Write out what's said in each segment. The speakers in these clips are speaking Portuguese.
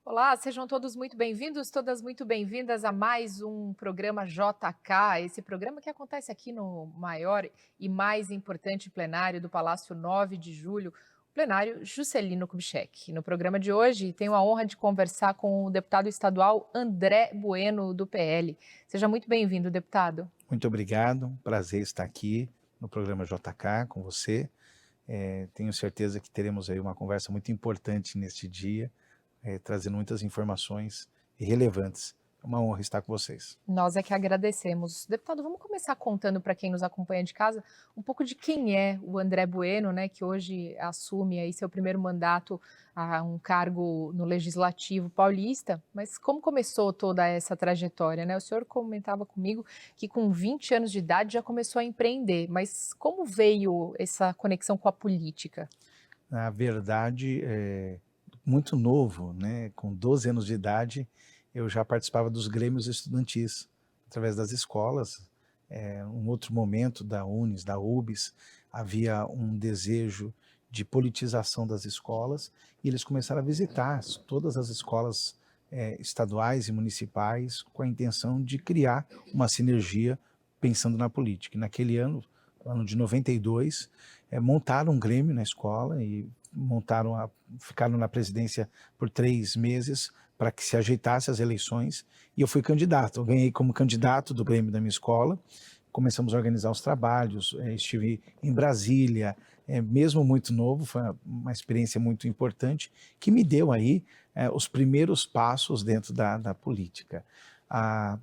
Olá, sejam todos muito bem-vindos, todas muito bem-vindas a mais um programa JK, esse programa que acontece aqui no maior e mais importante plenário do Palácio 9 de Julho, o plenário Juscelino Kubitschek. No programa de hoje, tenho a honra de conversar com o deputado estadual André Bueno, do PL. Seja muito bem-vindo, deputado. Muito obrigado, prazer estar aqui no programa JK com você. Tenho certeza que teremos aí uma conversa muito importante neste dia, trazendo muitas informações relevantes. É uma honra estar com vocês. Nós é que agradecemos. Deputado, vamos começar contando para quem nos acompanha de casa um pouco de quem é o André Bueno, né, que hoje assume aí seu primeiro mandato a um cargo no Legislativo paulista, mas como começou toda essa trajetória, né? O senhor comentava comigo que com 20 anos de idade já começou a empreender, mas como veio essa conexão com a política? Na verdade, muito novo, né, com 12 anos de idade, eu já participava dos grêmios estudantis, através das escolas. Um outro momento da UNES, da UBS, havia um desejo de politização das escolas, e eles começaram a visitar todas as escolas estaduais e municipais com a intenção de criar uma sinergia pensando na política. E naquele ano, ano de 92, montaram um grêmio na escola e ficaram na presidência por 3 meses para que se ajeitasse as eleições, e eu fui candidato. Eu ganhei como candidato do grêmio da minha escola. Começamos a organizar os trabalhos, estive em Brasília, mesmo muito novo, foi uma experiência muito importante, que me deu aí os primeiros passos dentro da política.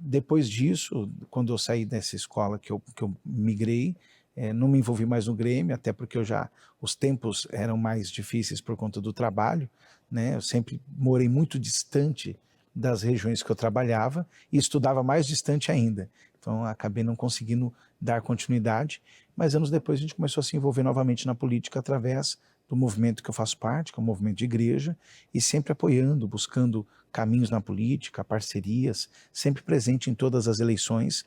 Depois disso, quando eu saí dessa escola que eu migrei, não me envolvi mais no Grêmio, até porque os tempos eram mais difíceis por conta do trabalho, né? Eu sempre morei muito distante das regiões que eu trabalhava e estudava mais distante ainda. Então acabei não conseguindo dar continuidade, mas anos depois a gente começou a se envolver novamente na política através do movimento que eu faço parte, que é o movimento de igreja, e sempre apoiando, buscando caminhos na política, parcerias, sempre presente em todas as eleições,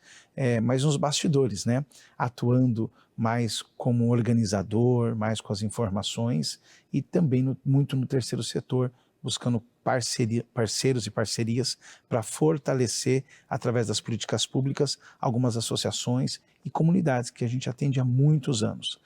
mas nos bastidores, né? Atuando mais como organizador, mais com as informações, e também muito no terceiro setor, buscando parceiros e parcerias para fortalecer, através das políticas públicas, algumas associações e comunidades que a gente atende há muitos anos.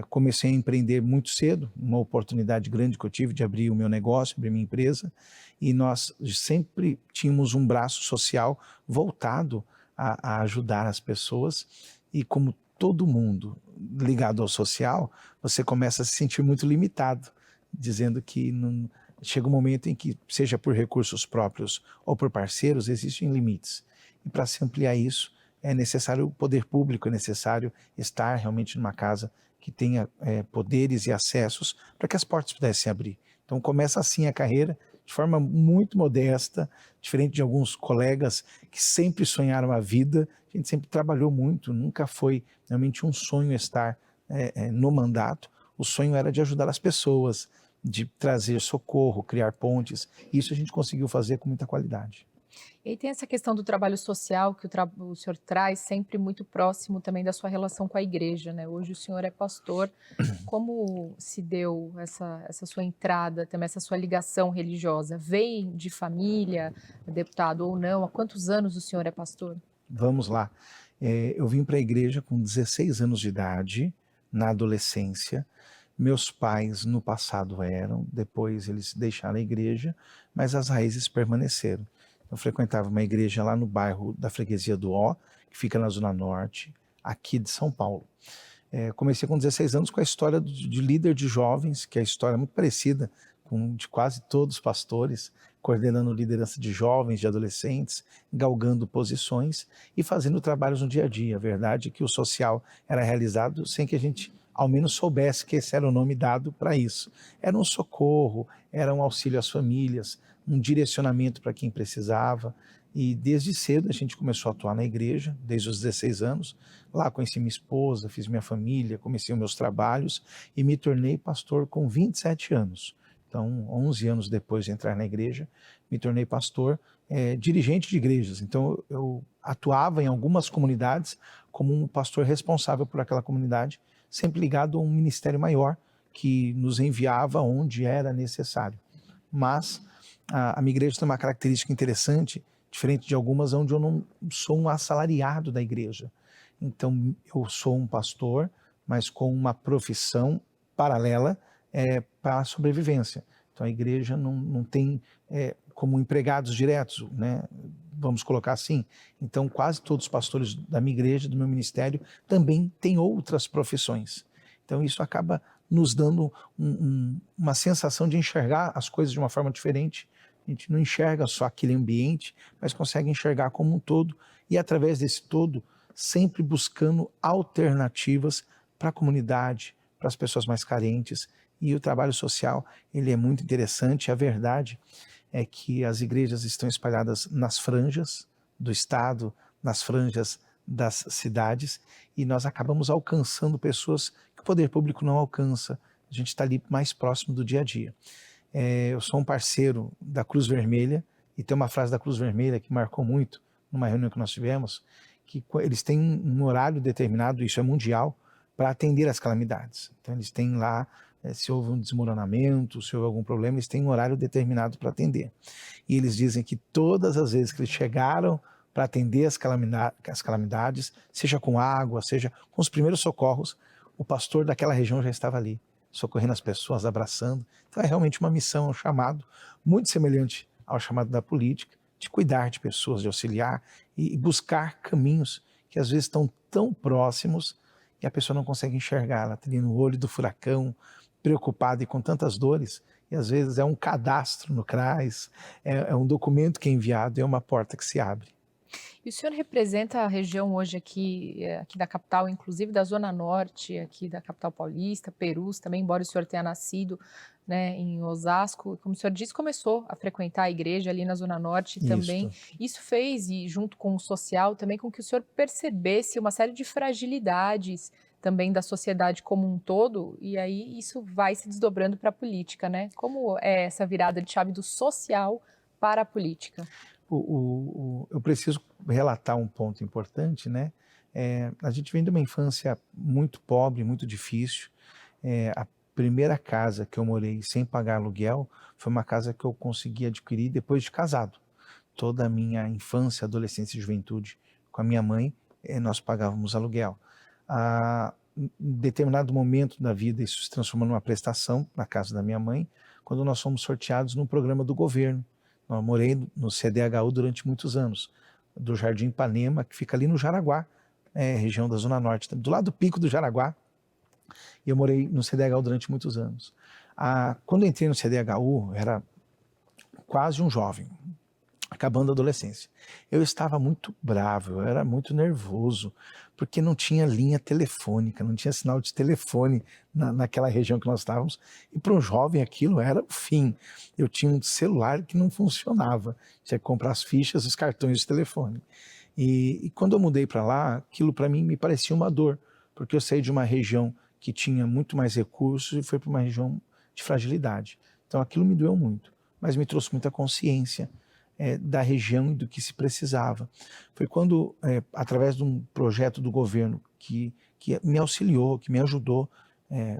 Comecei a empreender muito cedo, uma oportunidade grande que eu tive de abrir o meu negócio, abrir minha empresa, e nós sempre tínhamos um braço social voltado a ajudar as pessoas, e como todo mundo ligado ao social, você começa a se sentir muito limitado, dizendo que não, chega um momento em que, seja por recursos próprios ou por parceiros, existem limites. E para se ampliar isso, é necessário o poder público, é necessário estar realmente numa casa que tenha poderes e acessos para que as portas pudessem abrir. Então começa assim a carreira, de forma muito modesta, diferente de alguns colegas que sempre sonharam a vida. A gente sempre trabalhou muito, nunca foi realmente um sonho estar no mandato. O sonho era de ajudar as pessoas, de trazer socorro, criar pontes. Isso a gente conseguiu fazer com muita qualidade. E aí tem essa questão do trabalho social que o senhor traz sempre muito próximo também da sua relação com a igreja, né? Hoje o senhor é pastor. Como se deu essa sua entrada, também essa sua ligação religiosa? Vem de família, deputado, ou não? Há quantos anos o senhor é pastor? Vamos lá. Eu vim para a igreja com 16 anos de idade, na adolescência. Meus pais no passado eram, depois eles deixaram a igreja, mas as raízes permaneceram. Eu frequentava uma igreja lá no bairro da Freguesia do Ó, que fica na Zona Norte, aqui de São Paulo. Comecei com 16 anos com a história de líder de jovens, que é a história muito parecida com de quase todos os pastores, coordenando liderança de jovens, de adolescentes, galgando posições e fazendo trabalhos no dia a dia. A verdade é que o social era realizado sem que a gente ao menos soubesse que esse era o nome dado para isso. Era um socorro, era um auxílio às famílias, um direcionamento para quem precisava. E desde cedo a gente começou a atuar na igreja, desde os 16 anos. Lá conheci minha esposa, fiz minha família, comecei os meus trabalhos e me tornei pastor com 27 anos. Então, 11 anos depois de entrar na igreja, me tornei pastor, dirigente de igrejas. Então, eu atuava em algumas comunidades como um pastor responsável por aquela comunidade, sempre ligado a um ministério maior que nos enviava onde era necessário. Mas A minha igreja tem uma característica interessante, diferente de algumas, onde eu não sou um assalariado da igreja. Então, eu sou um pastor, mas com uma profissão paralela para a sobrevivência. Então, a igreja não tem como empregados diretos, né? Vamos colocar assim. Então, quase todos os pastores da minha igreja, do meu ministério, também têm outras profissões. Então, isso acaba nos dando uma sensação de enxergar as coisas de uma forma diferente. A gente não enxerga só aquele ambiente, mas consegue enxergar como um todo, e através desse todo, sempre buscando alternativas para a comunidade, para as pessoas mais carentes. E o trabalho social, ele é muito interessante. A verdade é que as igrejas estão espalhadas nas franjas do estado, nas franjas das cidades, e nós acabamos alcançando pessoas que o poder público não alcança. A gente está ali mais próximo do dia a dia. Eu sou um parceiro da Cruz Vermelha, e tem uma frase da Cruz Vermelha que marcou muito numa reunião que nós tivemos, que eles têm um horário determinado, isso é mundial, para atender as calamidades. Então eles têm lá, se houve um desmoronamento, se houve algum problema, eles têm um horário determinado para atender. E eles dizem que todas as vezes que eles chegaram para atender as calamidades, seja com água, seja com os primeiros socorros, o pastor daquela região já estava ali, socorrendo as pessoas, abraçando. Então é realmente uma missão, um chamado muito semelhante ao chamado da política, de cuidar de pessoas, de auxiliar e buscar caminhos que às vezes estão tão próximos e a pessoa não consegue enxergar. Ela está ali no olho do furacão, preocupada e com tantas dores, e às vezes é um cadastro no CRAS, é um documento que é enviado, é uma porta que se abre. E o senhor representa a região hoje aqui da capital, inclusive da Zona Norte, aqui da capital paulista, Perus também, embora o senhor tenha nascido, né, em Osasco, como o senhor disse, começou a frequentar a igreja ali na Zona Norte também. Isso fez, e junto com o social, também com que o senhor percebesse uma série de fragilidades também da sociedade como um todo, e aí isso vai se desdobrando para a política, né? Como é essa virada de chave do social para a política? Eu preciso relatar um ponto importante, né? A gente vem de uma infância muito pobre, muito difícil. A primeira casa que eu morei sem pagar aluguel foi uma casa que eu consegui adquirir depois de casado. Toda a minha infância, adolescência e juventude com a minha mãe, nós pagávamos aluguel. Em determinado momento da vida, isso se transformou numa prestação na casa da minha mãe, quando nós fomos sorteados num programa do governo. Eu morei no CDHU durante muitos anos, do Jardim Ipanema, que fica ali no Jaraguá, região da Zona Norte, do lado do Pico do Jaraguá, e eu morei no CDHU durante muitos anos. Quando eu entrei no CDHU, eu era quase um jovem, acabando a adolescência. Eu estava muito bravo, eu era muito nervoso, porque não tinha linha telefônica, não tinha sinal de telefone naquela região que nós estávamos, e para um jovem aquilo era o fim. Eu tinha um celular que não funcionava, tinha que comprar as fichas, os cartões de telefone. E quando eu mudei para lá, aquilo para mim me parecia uma dor, porque eu saí de uma região que tinha muito mais recursos e fui para uma região de fragilidade. Então aquilo me doeu muito, mas me trouxe muita consciência da região e do que se precisava. Foi quando, através de um projeto do governo que me auxiliou, que me ajudou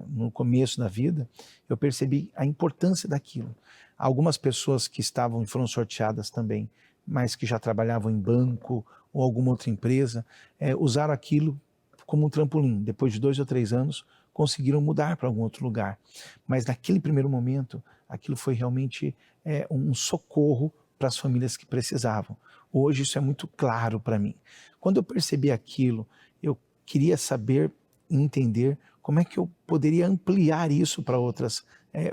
no começo da vida, eu percebi a importância daquilo. Algumas pessoas que estavam e foram sorteadas também, mas que já trabalhavam em banco ou alguma outra empresa, usaram aquilo como um trampolim. Depois de 2 ou 3 anos, conseguiram mudar para algum outro lugar. Mas naquele primeiro momento, aquilo foi realmente um socorro para as famílias que precisavam. Hoje isso é muito claro para mim. Quando eu percebi aquilo, eu queria saber e entender como é que eu poderia ampliar isso para outras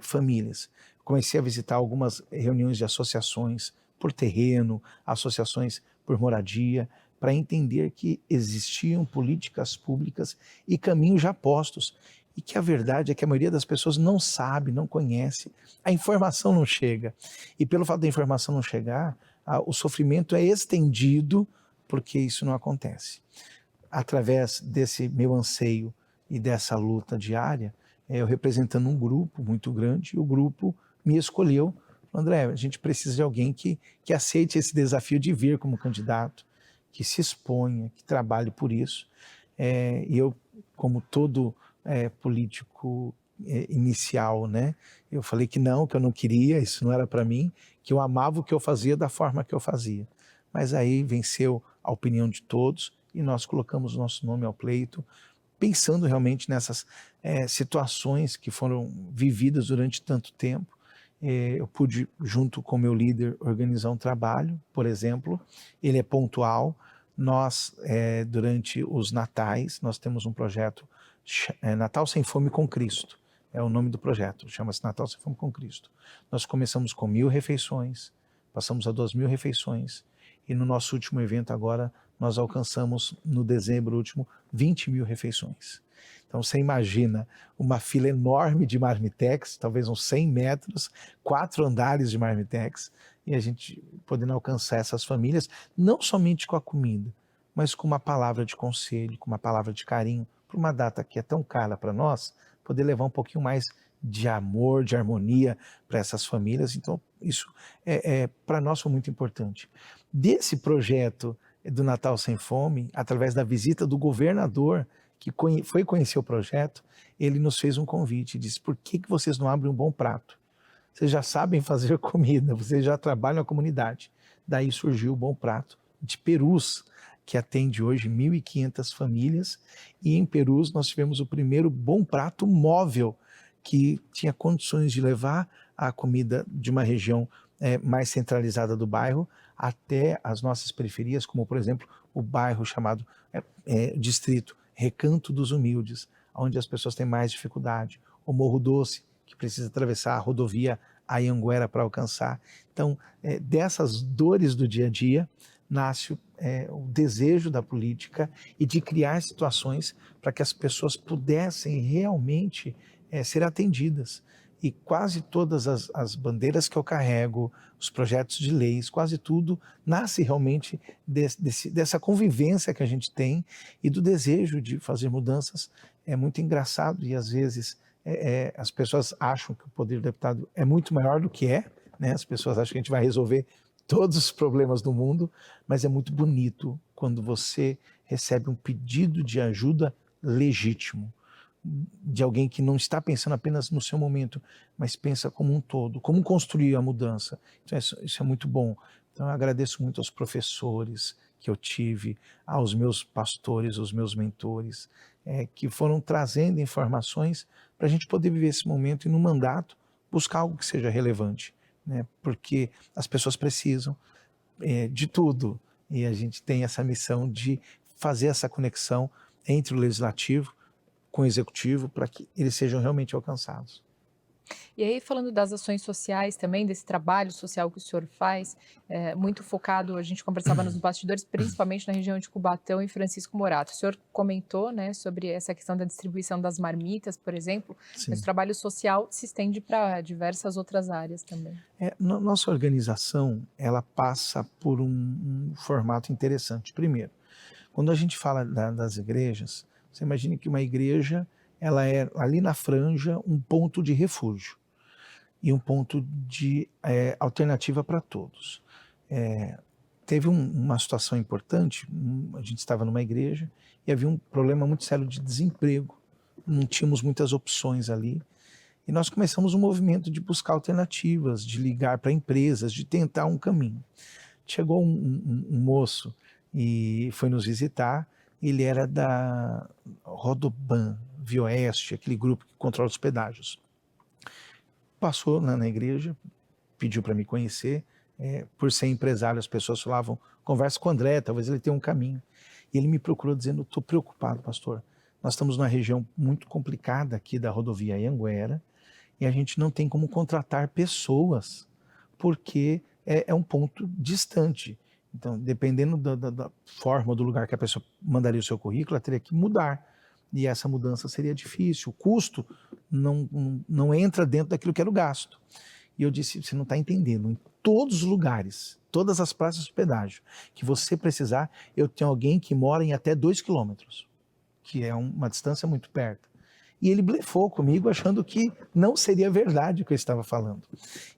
famílias. Comecei a visitar algumas reuniões de associações por terreno, associações por moradia, para entender que existiam políticas públicas e caminhos já postos, e que a verdade é que a maioria das pessoas não sabe, não conhece, a informação não chega. E pelo fato da informação não chegar, o sofrimento é estendido porque isso não acontece. Através desse meu anseio e dessa luta diária, eu representando um grupo muito grande, e o grupo me escolheu. André, a gente precisa de alguém que aceite esse desafio de vir como candidato, que se exponha, que trabalhe por isso. E eu, como todo político inicial, né? Eu falei que eu não queria, isso não era para mim, que eu amava o que eu fazia da forma que eu fazia. Mas aí venceu a opinião de todos e nós colocamos nosso nome ao pleito, pensando realmente nessas situações que foram vividas durante tanto tempo. Eu pude, junto com meu líder, organizar um trabalho, por exemplo, ele é pontual. Nós, durante os natais, nós temos um projeto, Natal Sem Fome com Cristo, é o nome do projeto, chama-se Natal Sem Fome com Cristo. Nós começamos com 1.000 refeições, passamos a 2.000 refeições, e no nosso último evento agora, nós alcançamos, no dezembro último, 20.000 refeições. Então você imagina uma fila enorme de marmitex, talvez uns 100 metros, 4 andares de marmitex, e a gente podendo alcançar essas famílias, não somente com a comida, mas com uma palavra de conselho, com uma palavra de carinho, para uma data que é tão cara para nós, poder levar um pouquinho mais de amor, de harmonia para essas famílias. Então isso para nós foi muito importante. Desse projeto do Natal Sem Fome, através da visita do governador, que foi conhecer o projeto, ele nos fez um convite, disse: por que vocês não abrem um bom prato? Vocês já sabem fazer comida, vocês já trabalham na comunidade. Daí surgiu o Bom Prato de Perus, que atende hoje 1.500 famílias, e em Perus nós tivemos o primeiro Bom Prato móvel, que tinha condições de levar a comida de uma região mais centralizada do bairro até as nossas periferias, como por exemplo o bairro chamado distrito Recanto dos Humildes, onde as pessoas têm mais dificuldade, o Morro Doce, que precisa atravessar a rodovia Anhanguera para alcançar. Então, dessas dores do dia a dia, nasce o desejo da política e de criar situações para que as pessoas pudessem realmente ser atendidas. E quase todas as bandeiras que eu carrego, os projetos de leis, quase tudo nasce realmente dessa convivência que a gente tem e do desejo de fazer mudanças. É muito engraçado e às vezes as pessoas acham que o poder do deputado é muito maior do que né? As pessoas acham que a gente vai resolver todos os problemas do mundo, mas é muito bonito quando você recebe um pedido de ajuda legítimo, de alguém que não está pensando apenas no seu momento, mas pensa como um todo, como construir a mudança. Então isso é muito bom. Então eu agradeço muito aos professores que eu tive, aos meus pastores, aos meus mentores, que foram trazendo informações para a gente poder viver esse momento e no mandato buscar algo que seja relevante, né? Porque as pessoas precisam de tudo e a gente tem essa missão de fazer essa conexão entre o legislativo com o executivo para que eles sejam realmente alcançados. E aí, falando das ações sociais também, desse trabalho social que o senhor faz, muito focado, a gente conversava nos bastidores, principalmente na região de Cubatão e Francisco Morato. O senhor comentou, né, sobre essa questão da distribuição das marmitas, por exemplo, mas o trabalho social se estende para diversas outras áreas também. Nossa organização, ela passa por um formato interessante. Primeiro, quando a gente fala das igrejas, você imagine que uma igreja, ela é ali na franja um ponto de refúgio e um ponto de alternativa para todos. Teve uma situação importante, a gente estava numa igreja e havia um problema muito sério de desemprego, não tínhamos muitas opções ali, e nós começamos um movimento de buscar alternativas, de ligar para empresas, de tentar um caminho. Chegou um moço e foi nos visitar. Ele era da Rodoban, Vioeste, aquele grupo que controla os pedágios. Passou na igreja, pediu para me conhecer. Por ser empresário, as pessoas falavam: conversa com o André, talvez ele tenha um caminho. E ele me procurou dizendo: estou preocupado, pastor. Nós estamos numa região muito complicada aqui da rodovia Anhanguera e a gente não tem como contratar pessoas, porque é um ponto distante. Então, dependendo da forma, do lugar que a pessoa mandaria o seu currículo, ela teria que mudar. E essa mudança seria difícil. O custo não entra dentro daquilo que era o gasto. E eu disse: você não está entendendo. Em todos os lugares, todas as praças de pedágio que você precisar, eu tenho alguém que mora em até 2 quilômetros, que é uma distância muito perto. E ele blefou comigo, achando que não seria verdade o que eu estava falando.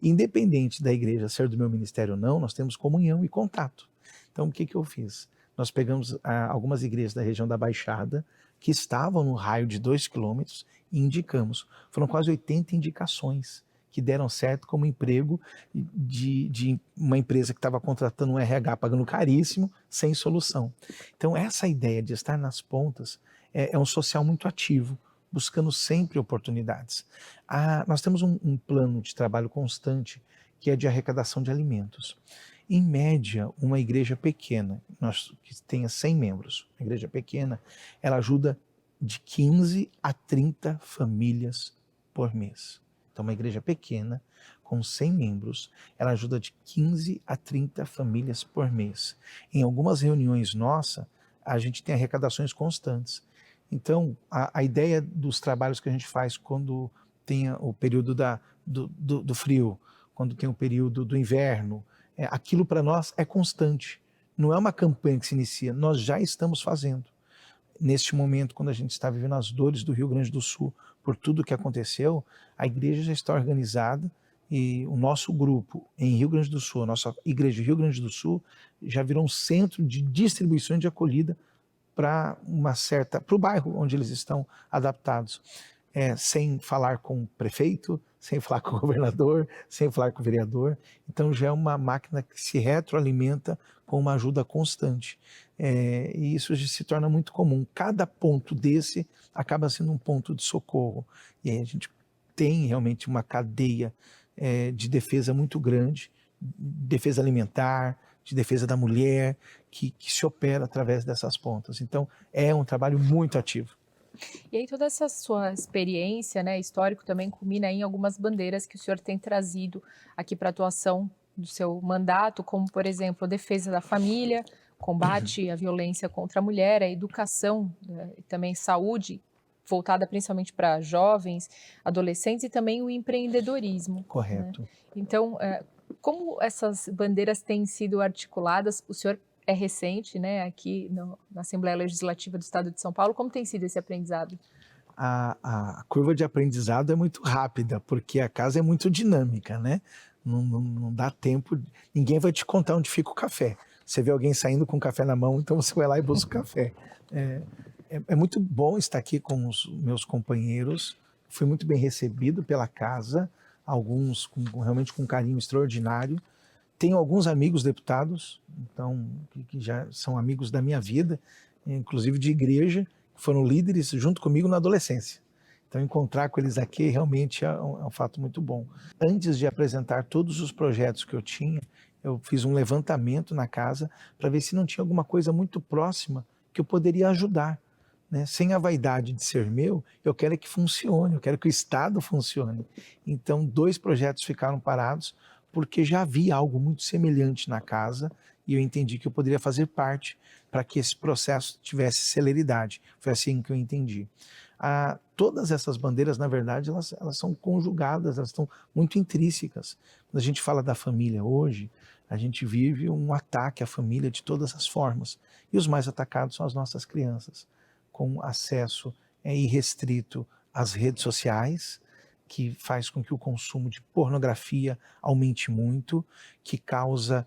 Independente da igreja ser do meu ministério ou não, nós temos comunhão e contato. Então, o que eu fiz? Nós pegamos algumas igrejas da região da Baixada, que estavam no raio de 2 quilômetros e indicamos. Foram quase 80 indicações que deram certo como emprego de uma empresa que estava contratando um RH pagando caríssimo, sem solução. Então essa ideia de estar nas pontas é um social muito ativo, buscando sempre oportunidades. Nós temos um plano de trabalho constante que é de arrecadação de alimentos. Em média, uma igreja pequena, que tenha 100 membros, uma igreja pequena, ela ajuda de 15 a 30 famílias por mês. Então, uma igreja pequena, com 100 membros, ela ajuda de 15 a 30 famílias por mês. Em algumas reuniões nossas, a gente tem arrecadações constantes. Então, a ideia dos trabalhos que a gente faz quando tem o período do frio, quando tem o período do inverno, aquilo para nós é constante. Não é uma campanha que se inicia, nós já estamos fazendo. Neste momento, quando a gente está vivendo as dores do Rio Grande do Sul, por tudo que aconteceu, a igreja já está organizada e o nosso grupo em Rio Grande do Sul, a nossa igreja em Rio Grande do Sul, já virou um centro de distribuição e de acolhida para o bairro onde eles estão adaptados. Sem falar com o prefeito, sem falar com o governador, sem falar com o vereador. Então já é uma máquina que se retroalimenta com uma ajuda constante. E isso se torna muito comum. Cada ponto desse acaba sendo um ponto de socorro. E aí a gente tem realmente uma cadeia de defesa muito grande, defesa alimentar, de defesa da mulher, que se opera através dessas pontas. Então é um trabalho muito ativo. E aí toda essa sua experiência, né, histórico também culmina em algumas bandeiras que o senhor tem trazido aqui para a atuação do seu mandato, como por exemplo a defesa da família, combate à violência contra a mulher, a educação, né, e também saúde, voltada principalmente para jovens, adolescentes e também o empreendedorismo. Correto. Né? Então, como essas bandeiras têm sido articuladas? O senhor é recente, né, aqui na Assembleia Legislativa do Estado de São Paulo. Como tem sido esse aprendizado? A curva de aprendizado é muito rápida, porque a casa é muito dinâmica, né? Não dá tempo, ninguém vai te contar onde fica o café. Você vê alguém saindo com o café na mão, então você vai lá e busca o café. É muito bom estar aqui com os meus companheiros. Fui muito bem recebido pela casa, alguns realmente com um carinho extraordinário. Tenho alguns amigos deputados, então, que já são amigos da minha vida, inclusive de igreja, que foram líderes junto comigo na adolescência. Então, encontrar com eles aqui realmente é um fato muito bom. Antes de apresentar todos os projetos que eu tinha, eu fiz um levantamento na casa para ver se não tinha alguma coisa muito próxima que eu poderia ajudar. Né? Sem a vaidade de ser meu, eu quero que funcione, eu quero que o Estado funcione. Então, 2 projetos ficaram parados, porque já havia algo muito semelhante na casa e eu entendi que eu poderia fazer parte para que esse processo tivesse celeridade. Foi assim que eu entendi. Todas essas bandeiras, na verdade, elas são conjugadas, elas estão muito intrínsecas. Quando a gente fala da família hoje, a gente vive um ataque à família de todas as formas. E os mais atacados são as nossas crianças, com acesso irrestrito às redes sociais, que faz com que o consumo de pornografia aumente muito, que causa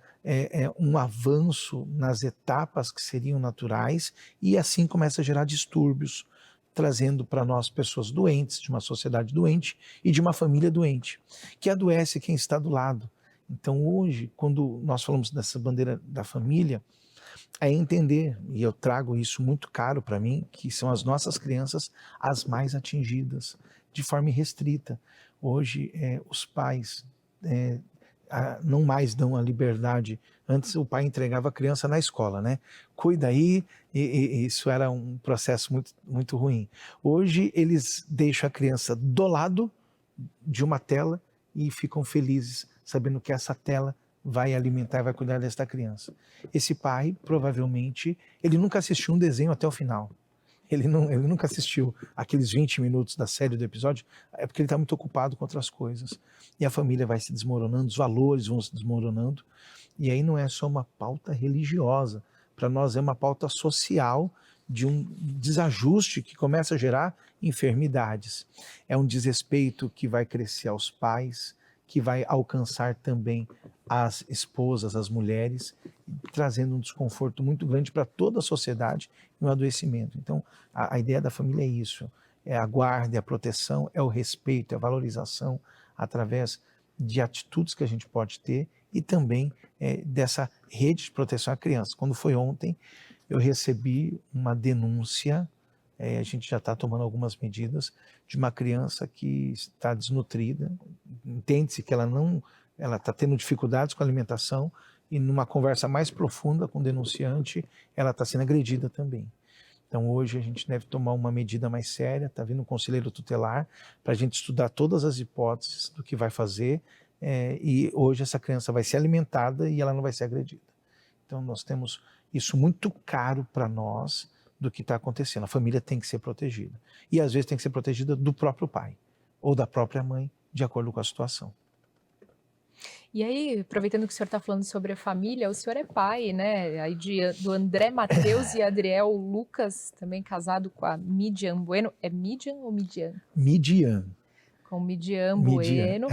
um avanço nas etapas que seriam naturais e assim começa a gerar distúrbios, trazendo para nós pessoas doentes, de uma sociedade doente e de uma família doente, que adoece quem está do lado. Então hoje, quando nós falamos dessa bandeira da família, é entender, e eu trago isso muito caro para mim, que são as nossas crianças as mais atingidas, de forma irrestrita. Hoje, os pais não mais dão a liberdade. Antes o pai entregava a criança na escola, né? Cuida aí, e isso era um processo muito, muito ruim. Hoje eles deixam a criança do lado de uma tela e ficam felizes, sabendo que essa tela vai alimentar e vai cuidar desta criança. Esse pai, provavelmente, ele nunca assistiu um desenho até o final. Ele nunca assistiu aqueles 20 minutos da série do episódio, é porque ele está muito ocupado com outras coisas. E a família vai se desmoronando, os valores vão se desmoronando. E aí não é só uma pauta religiosa, para nós é uma pauta social de um desajuste que começa a gerar enfermidades. É um desrespeito que vai crescer aos pais, que vai alcançar também as esposas, as mulheres, trazendo um desconforto muito grande para toda a sociedade e um adoecimento. Então, a ideia da família é isso, é a guarda, é a proteção, é o respeito, é a valorização através de atitudes que a gente pode ter e também dessa rede de proteção à criança. Quando foi ontem, eu recebi uma denúncia, a gente já está tomando algumas medidas, de uma criança que está desnutrida, entende-se que ela está tendo dificuldades com a alimentação e numa conversa mais profunda com o denunciante, ela está sendo agredida também. Então hoje a gente deve tomar uma medida mais séria, está vindo um conselheiro tutelar para a gente estudar todas as hipóteses do que vai fazer e hoje essa criança vai ser alimentada e ela não vai ser agredida. Então nós temos isso muito caro para nós do que está acontecendo. A família tem que ser protegida. E às vezes tem que ser protegida do próprio pai ou da própria mãe, de acordo com a situação. E aí, aproveitando que o senhor está falando sobre a família, o senhor é pai, né? Aí do André Matheus e Adriel Lucas, também casado com a Midian Bueno. É Midian ou Midian? Midian. Com Midian Bueno.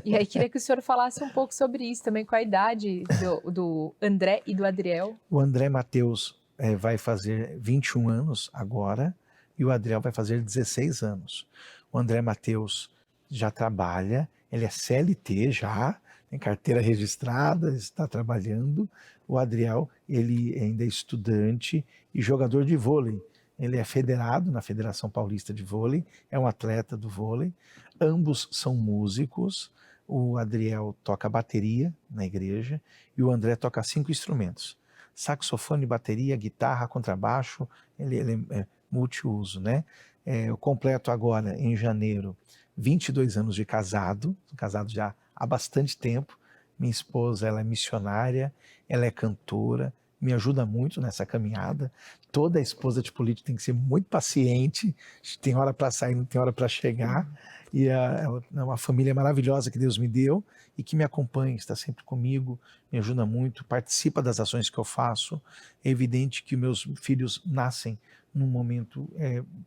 E aí queria que o senhor falasse um pouco sobre isso também, com a idade do André e do Adriel. O André Matheus vai fazer 21 anos agora e o Adriel vai fazer 16 anos. O André Matheus já trabalha, ele é CLT já, tem carteira registrada, está trabalhando. O Adriel, ele ainda é estudante e jogador de vôlei. Ele é federado na Federação Paulista de Vôlei, é um atleta do vôlei. Ambos são músicos. O Adriel toca bateria na igreja e o André toca 5 instrumentos. Saxofone, bateria, guitarra, contrabaixo, ele é multiuso, né? Eu completo agora, em janeiro, 22 anos de casado já há bastante tempo. Minha esposa, ela é missionária, ela é cantora, me ajuda muito nessa caminhada. Toda esposa de político tem que ser muito paciente, tem hora para sair, não tem hora para chegar. E é uma família maravilhosa que Deus me deu e que me acompanha, está sempre comigo, me ajuda muito, participa das ações que eu faço. É evidente que meus filhos nascem num momento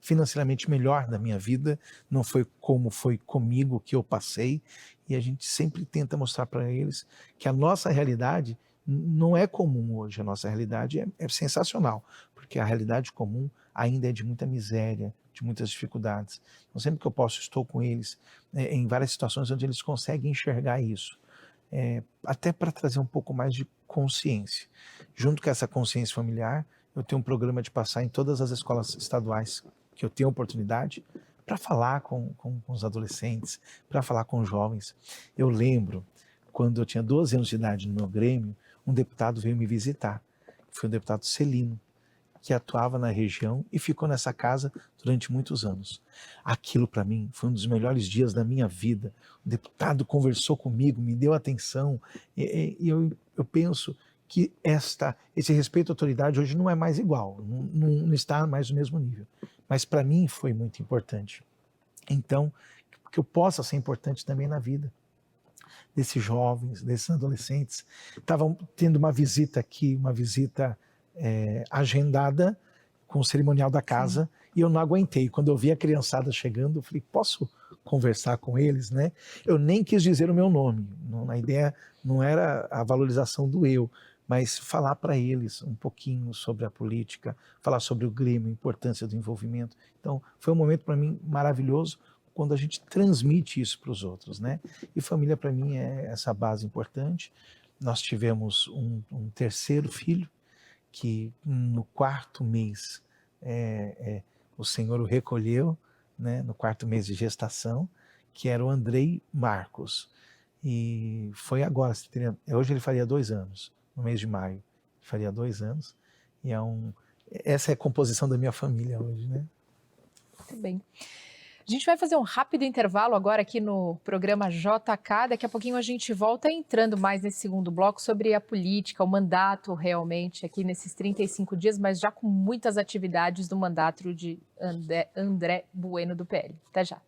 financeiramente melhor da minha vida, não foi como foi comigo que eu passei, e a gente sempre tenta mostrar para eles que a nossa realidade não é comum hoje, a nossa realidade é sensacional, porque a realidade comum ainda é de muita miséria, de muitas dificuldades. Então sempre que eu posso, estou com eles em várias situações onde eles conseguem enxergar isso, até para trazer um pouco mais de consciência. Junto com essa consciência familiar, eu tenho um programa de passar em todas as escolas estaduais que eu tenho oportunidade para falar com os adolescentes, para falar com os jovens. Eu lembro, quando eu tinha 12 anos de idade no meu Grêmio, um deputado veio me visitar, foi o deputado Celino, que atuava na região e ficou nessa casa durante muitos anos. Aquilo para mim foi um dos melhores dias da minha vida. O deputado conversou comigo, me deu atenção e eu penso que esse respeito à autoridade hoje não é mais igual, não está mais no mesmo nível. Mas para mim foi muito importante. Então, que eu possa ser importante também na vida desses jovens, desses adolescentes. Estavam tendo uma visita aqui, uma visita agendada com o cerimonial da casa. Sim. E eu não aguentei. Quando eu vi a criançada chegando, eu falei, posso conversar com eles, né? Eu nem quis dizer o meu nome. A ideia não era a valorização do eu, mas falar para eles um pouquinho sobre a política, falar sobre o Grêmio, a importância do envolvimento. Então, foi um momento para mim maravilhoso quando a gente transmite isso para os outros, né? E família para mim é essa base importante. Nós tivemos um terceiro filho, que no 4º mês o Senhor o recolheu, né, no 4º mês de gestação, que era o Andrei Marcos. E foi agora, hoje ele faria 2 anos, no mês de maio, faria 2 anos, e essa é a composição da minha família hoje, né? Muito bem. A gente vai fazer um rápido intervalo agora aqui no programa JK. Daqui a pouquinho a gente volta entrando mais nesse segundo bloco sobre a política, o mandato realmente aqui nesses 35 dias, mas já com muitas atividades do mandato de André Bueno do PL. Até já.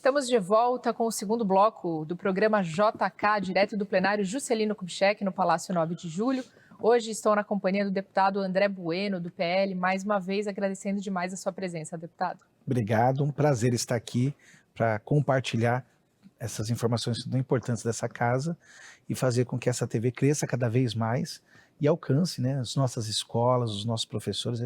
Estamos de volta com o segundo bloco do programa JK, direto do plenário Juscelino Kubitschek, no Palácio 9 de Julho. Hoje estou na companhia do deputado André Bueno, do PL, mais uma vez agradecendo demais a sua presença, deputado. Obrigado, um prazer estar aqui para compartilhar essas informações tão importantes dessa casa e fazer com que essa TV cresça cada vez mais e alcance, né, as nossas escolas, os nossos professores.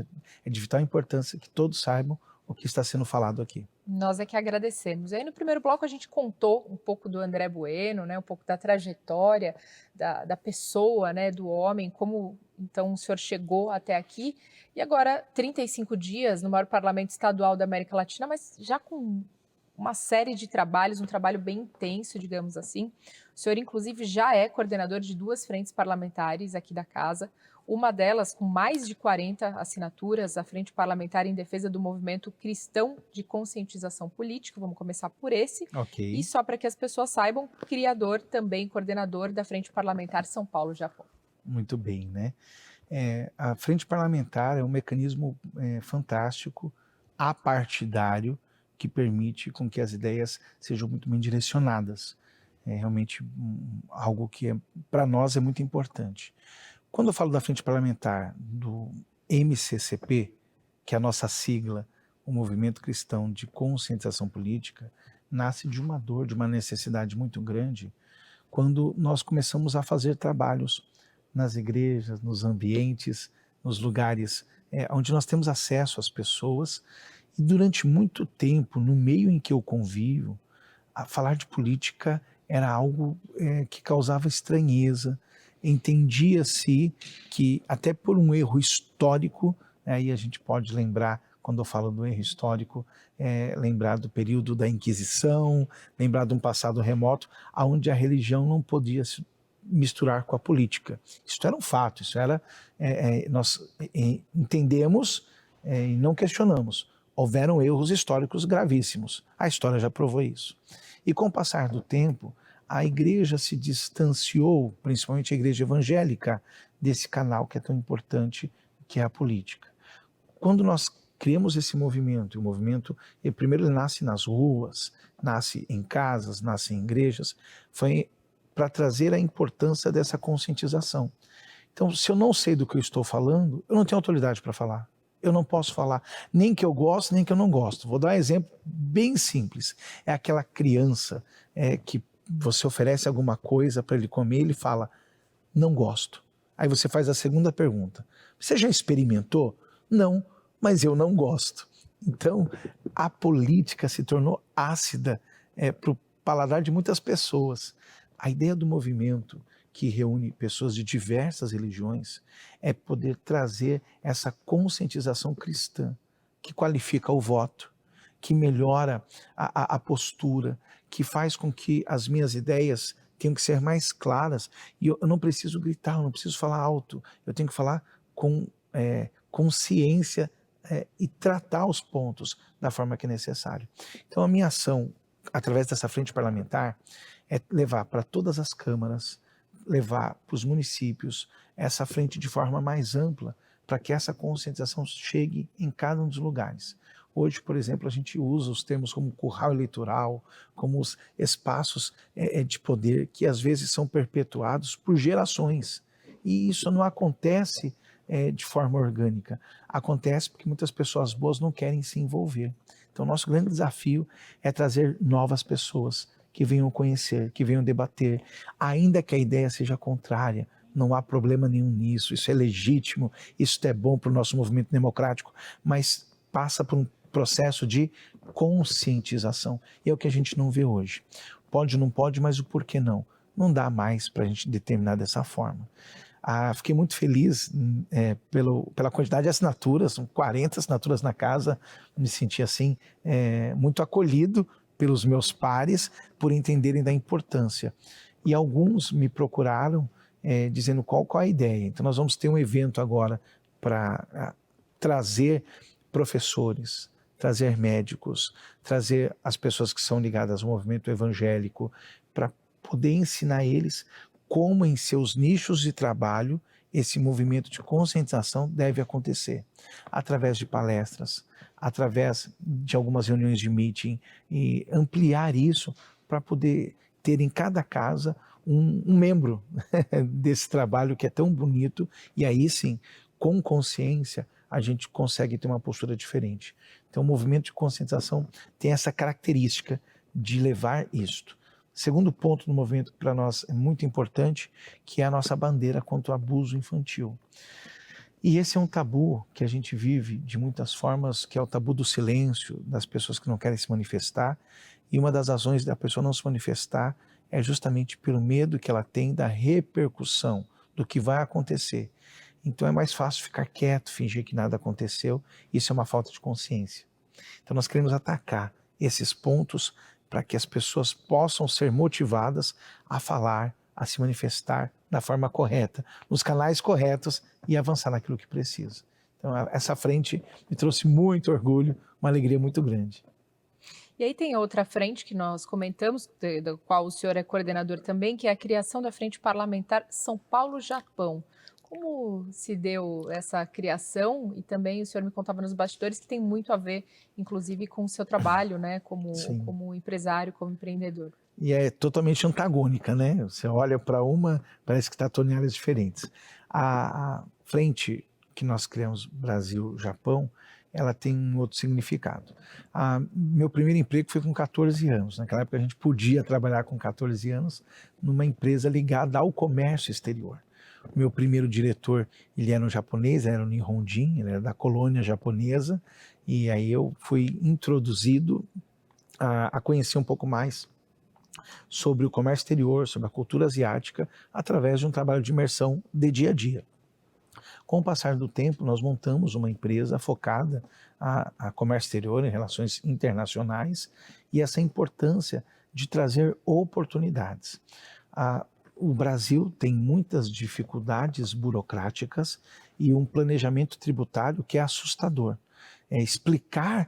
É de vital importância que todos saibam o que está sendo falado aqui. Nós é que agradecemos. E aí no primeiro bloco a gente contou um pouco do André Bueno, né, um pouco da trajetória da pessoa, né, do homem, como então o senhor chegou até aqui. E agora 35 dias no maior parlamento estadual da América Latina, mas já com uma série de trabalhos, um trabalho bem intenso, digamos assim. O senhor, inclusive, já é coordenador de 2 frentes parlamentares aqui da casa, uma delas com mais de 40 assinaturas, a Frente Parlamentar em Defesa do Movimento Cristão de Conscientização Política. Vamos começar por esse. Ok. E só para que as pessoas saibam, criador, também coordenador da Frente Parlamentar São Paulo-Japão. Muito bem, né? A Frente Parlamentar é um mecanismo fantástico, apartidário, que permite com que as ideias sejam muito bem direcionadas. É realmente algo que para nós é muito importante. Quando eu falo da Frente Parlamentar do MCCP, que é a nossa sigla, o Movimento Cristão de Conscientização Política, nasce de uma dor, de uma necessidade muito grande, quando nós começamos a fazer trabalhos nas igrejas, nos ambientes, nos lugares onde nós temos acesso às pessoas. E durante muito tempo, no meio em que eu convivo, falar de política era algo que causava estranheza. Entendia-se que, até por um erro histórico, aí a gente pode lembrar, quando eu falo do erro histórico, lembrar do período da Inquisição, lembrar de um passado remoto, onde a religião não podia se misturar com a política. Isso era um fato, isso era, nós entendemos e não questionamos. Houveram erros históricos gravíssimos. A história já provou isso. E com o passar do tempo, a igreja se distanciou, principalmente a igreja evangélica, desse canal que é tão importante, que é a política. Quando nós criamos esse movimento, e o movimento, primeiro ele nasce nas ruas, nasce em casas, nasce em igrejas, foi para trazer a importância dessa conscientização. Então, se eu não sei do que eu estou falando, eu não tenho autoridade para falar. Eu não posso falar nem que eu gosto, nem que eu não gosto. Vou dar um exemplo bem simples. É aquela criança que você oferece alguma coisa para ele comer, ele fala, não gosto. Aí você faz a segunda pergunta. Você já experimentou? Não, mas eu não gosto. Então, a política se tornou ácida para o paladar de muitas pessoas. A ideia do movimento que reúne pessoas de diversas religiões, é poder trazer essa conscientização cristã, que qualifica o voto, que melhora a postura, que faz com que as minhas ideias tenham que ser mais claras, e eu não preciso gritar, eu não preciso falar alto, eu tenho que falar com consciência e tratar os pontos da forma que é necessário. Então a minha ação, através dessa frente parlamentar, é levar para todas as câmaras, levar para os municípios essa frente de forma mais ampla, para que essa conscientização chegue em cada um dos lugares. Hoje, por exemplo, a gente usa os termos como curral eleitoral, como os espaços de poder que às vezes são perpetuados por gerações. E isso não acontece de forma orgânica. Acontece porque muitas pessoas boas não querem se envolver. Então, nosso grande desafio é trazer novas pessoas que venham conhecer, que venham debater, ainda que a ideia seja contrária, não há problema nenhum nisso, isso é legítimo, isso é bom para o nosso movimento democrático, mas passa por um processo de conscientização, e é o que a gente não vê hoje. Pode, não pode, mas o porquê não? Não dá mais para a gente determinar dessa forma. Fiquei muito feliz pela quantidade de assinaturas, são 40 assinaturas na casa, me senti assim, muito acolhido pelos meus pares, por entenderem da importância. E alguns me procuraram dizendo qual a ideia. Então nós vamos ter um evento agora para trazer professores, trazer médicos, trazer as pessoas que são ligadas ao movimento evangélico, para poder ensinar eles como em seus nichos de trabalho esse movimento de conscientização deve acontecer, através de palestras, através de algumas reuniões de meeting, e ampliar isso para poder ter em cada casa um membro desse trabalho que é tão bonito, e aí sim, com consciência, a gente consegue ter uma postura diferente. Então, o movimento de conscientização tem essa característica de levar isto. Segundo ponto no movimento que para nós é muito importante, que é a nossa bandeira contra o abuso infantil. E esse é um tabu que a gente vive de muitas formas, que é o tabu do silêncio, das pessoas que não querem se manifestar. E uma das razões da pessoa não se manifestar é justamente pelo medo que ela tem da repercussão, do que vai acontecer. Então é mais fácil ficar quieto, fingir que nada aconteceu. Isso é uma falta de consciência. Então nós queremos atacar esses pontos para que as pessoas possam ser motivadas a falar, a se manifestar da forma correta, nos canais corretos e avançar naquilo que precisa. Então essa frente me trouxe muito orgulho, uma alegria muito grande. E aí tem outra frente que nós comentamos, da qual o senhor é coordenador também, que é a criação da Frente Parlamentar São Paulo-Japão. Como se deu essa criação? E também o senhor me contava nos bastidores que tem muito a ver, inclusive, com o seu trabalho, né, Sim. como empresário, como empreendedor. E é totalmente antagônica, né? Você olha para uma, parece que está em áreas diferentes. A frente que nós criamos, Brasil-Japão, ela tem um outro significado. Meu primeiro emprego foi com 14 anos. Naquela época a gente podia trabalhar com 14 anos numa empresa ligada ao comércio exterior. O meu primeiro diretor, ele era um japonês, era um Nihonjin, ele era da colônia japonesa, e aí eu fui introduzido a conhecer um pouco mais sobre o comércio exterior, sobre a cultura asiática, através de um trabalho de imersão de dia a dia. Com o passar do tempo, nós montamos uma empresa focada a comércio exterior, em relações internacionais, e essa importância de trazer oportunidades. O Brasil tem muitas dificuldades burocráticas e um planejamento tributário que é assustador. Explicar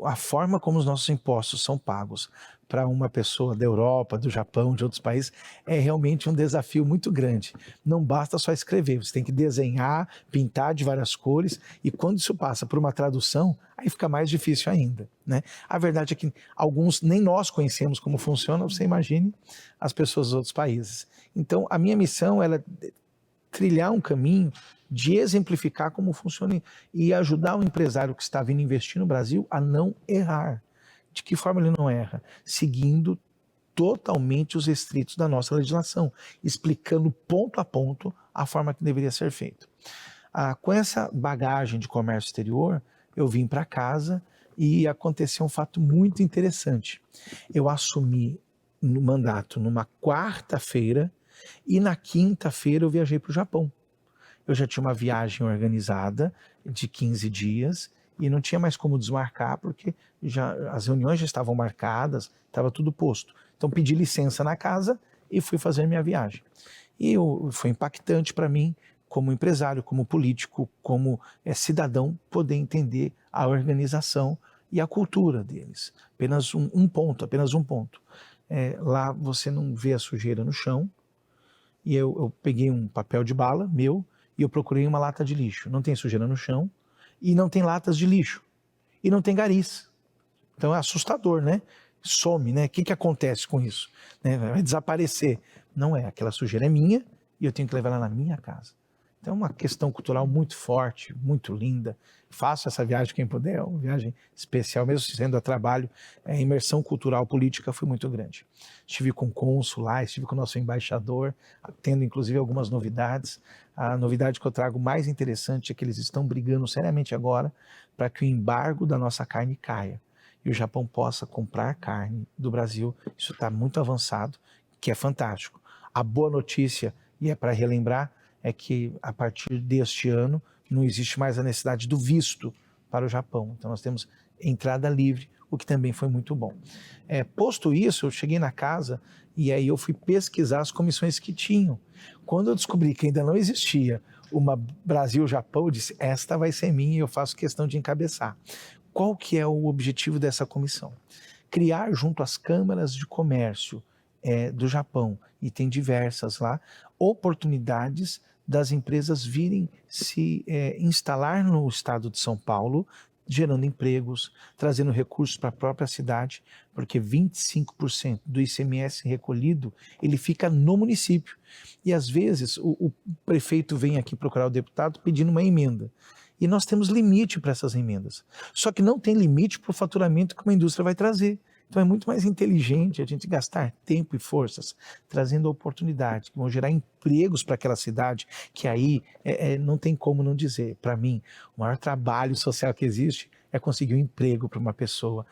a forma como os nossos impostos são pagos para uma pessoa da Europa, do Japão, de outros países, é realmente um desafio muito grande. Não basta só escrever, você tem que desenhar, pintar de várias cores, e quando isso passa por uma tradução, aí fica mais difícil ainda, né? A verdade é que alguns nem nós conhecemos como funciona, você imagine as pessoas dos outros países. Então, a minha missão é trilhar um caminho de exemplificar como funciona e ajudar o empresário que está vindo investir no Brasil a não errar. De que forma ele não erra? Seguindo totalmente os restritos da nossa legislação, explicando ponto a ponto a forma que deveria ser feito. Com essa bagagem de comércio exterior, eu vim para casa e aconteceu um fato muito interessante. Eu assumi no mandato numa quarta-feira e na quinta-feira eu viajei para o Japão. Eu já tinha uma viagem organizada de 15 dias e não tinha mais como desmarcar porque as reuniões já estavam marcadas, estava tudo posto. Então pedi licença na casa e fui fazer minha viagem. E foi impactante para mim, como empresário, como político, como cidadão, poder entender a organização e a cultura deles. Apenas um ponto. Lá você não vê a sujeira no chão. E eu peguei um papel de bala meu e eu procurei uma lata de lixo. Não tem sujeira no chão e não tem latas de lixo. E não tem garis. Então é assustador, né? Some, né? O que acontece com isso? Vai desaparecer. Não é, aquela sujeira é minha e eu tenho que levar ela na minha casa. Então é uma questão cultural muito forte, muito linda. Faça essa viagem quem puder, é uma viagem especial, mesmo sendo a trabalho. A imersão cultural política foi muito grande. Estive com o cônsul lá, estive com o nosso embaixador, tendo inclusive algumas novidades. A novidade que eu trago mais interessante é que eles estão brigando seriamente agora para que o embargo da nossa carne caia e o Japão possa comprar carne do Brasil. Isso está muito avançado, que é fantástico. A boa notícia, e é para relembrar, é que a partir deste ano não existe mais a necessidade do visto para o Japão. Então nós temos entrada livre, o que também foi muito bom. Posto isso, eu cheguei na casa e aí eu fui pesquisar as comissões que tinham. Quando eu descobri que ainda não existia uma Brasil-Japão, eu disse, esta vai ser minha e eu faço questão de encabeçar. Qual que é o objetivo dessa comissão? Criar junto às câmaras de comércio do Japão, e tem diversas lá, oportunidades das empresas virem se instalar no estado de São Paulo gerando empregos, trazendo recursos para a própria cidade, porque 25% do ICMS recolhido, ele fica no município. E às vezes o prefeito vem aqui procurar o deputado pedindo uma emenda. E nós temos limite para essas emendas. Só que não tem limite para o faturamento que uma indústria vai trazer. Então é muito mais inteligente a gente gastar tempo e forças trazendo oportunidades que vão gerar empregos para aquela cidade, que aí não tem como não dizer. Para mim, o maior trabalho social que existe é conseguir um emprego para uma pessoa,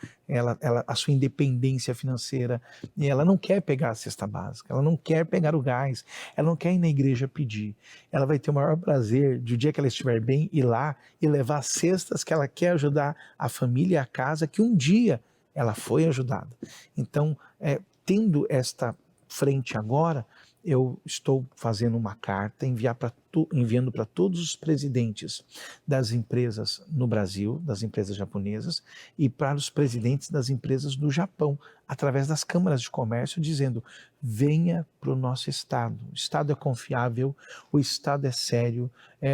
a sua independência financeira, e ela não quer pegar a cesta básica, ela não quer pegar o gás, ela não quer ir na igreja pedir, ela vai ter o maior prazer de o dia que ela estiver bem ir lá e levar cestas que ela quer ajudar a família e a casa que um dia ela foi ajudada. Então, tendo esta frente agora, eu estou fazendo uma carta, enviando para todos os presidentes das empresas no Brasil, das empresas japonesas, e para os presidentes das empresas do Japão, através das câmaras de comércio, dizendo: venha para o nosso estado. O estado é confiável, o estado é sério,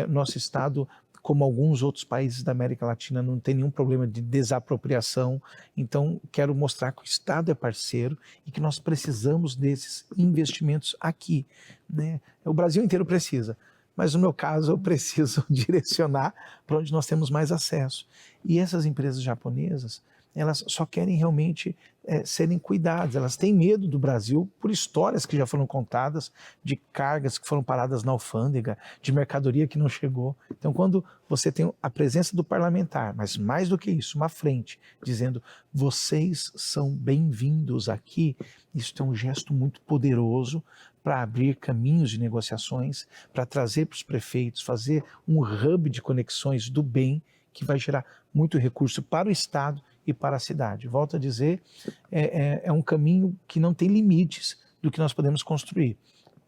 nosso estado, como alguns outros países da América Latina, não tem nenhum problema de desapropriação. Então, quero mostrar que o Estado é parceiro e que nós precisamos desses investimentos aqui, né? O Brasil inteiro precisa, mas no meu caso eu preciso direcionar para onde nós temos mais acesso. E essas empresas japonesas, elas só querem realmente serem cuidadas. Elas têm medo do Brasil por histórias que já foram contadas, de cargas que foram paradas na alfândega, de mercadoria que não chegou. Então, quando você tem a presença do parlamentar, mas mais do que isso, uma frente, dizendo: vocês são bem-vindos aqui, isso é um gesto muito poderoso para abrir caminhos de negociações, para trazer para os prefeitos, fazer um hub de conexões do bem, que vai gerar muito recurso para o Estado e para a cidade. Volto a dizer, é um caminho que não tem limites do que nós podemos construir.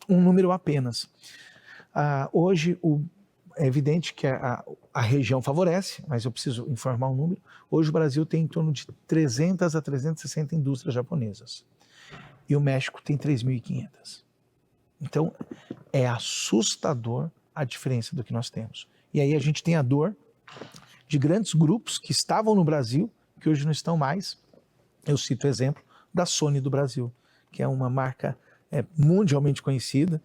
Um número apenas. Hoje, é evidente que a região favorece, mas eu preciso informar um número. Hoje o Brasil tem em torno de 300 a 360 indústrias japonesas. E o México tem 3.500. Então, é assustador a diferença do que nós temos. E aí a gente tem a dor de grandes grupos que estavam no Brasil, que hoje não estão mais. Eu cito o exemplo da Sony do Brasil, que é uma marca mundialmente conhecida,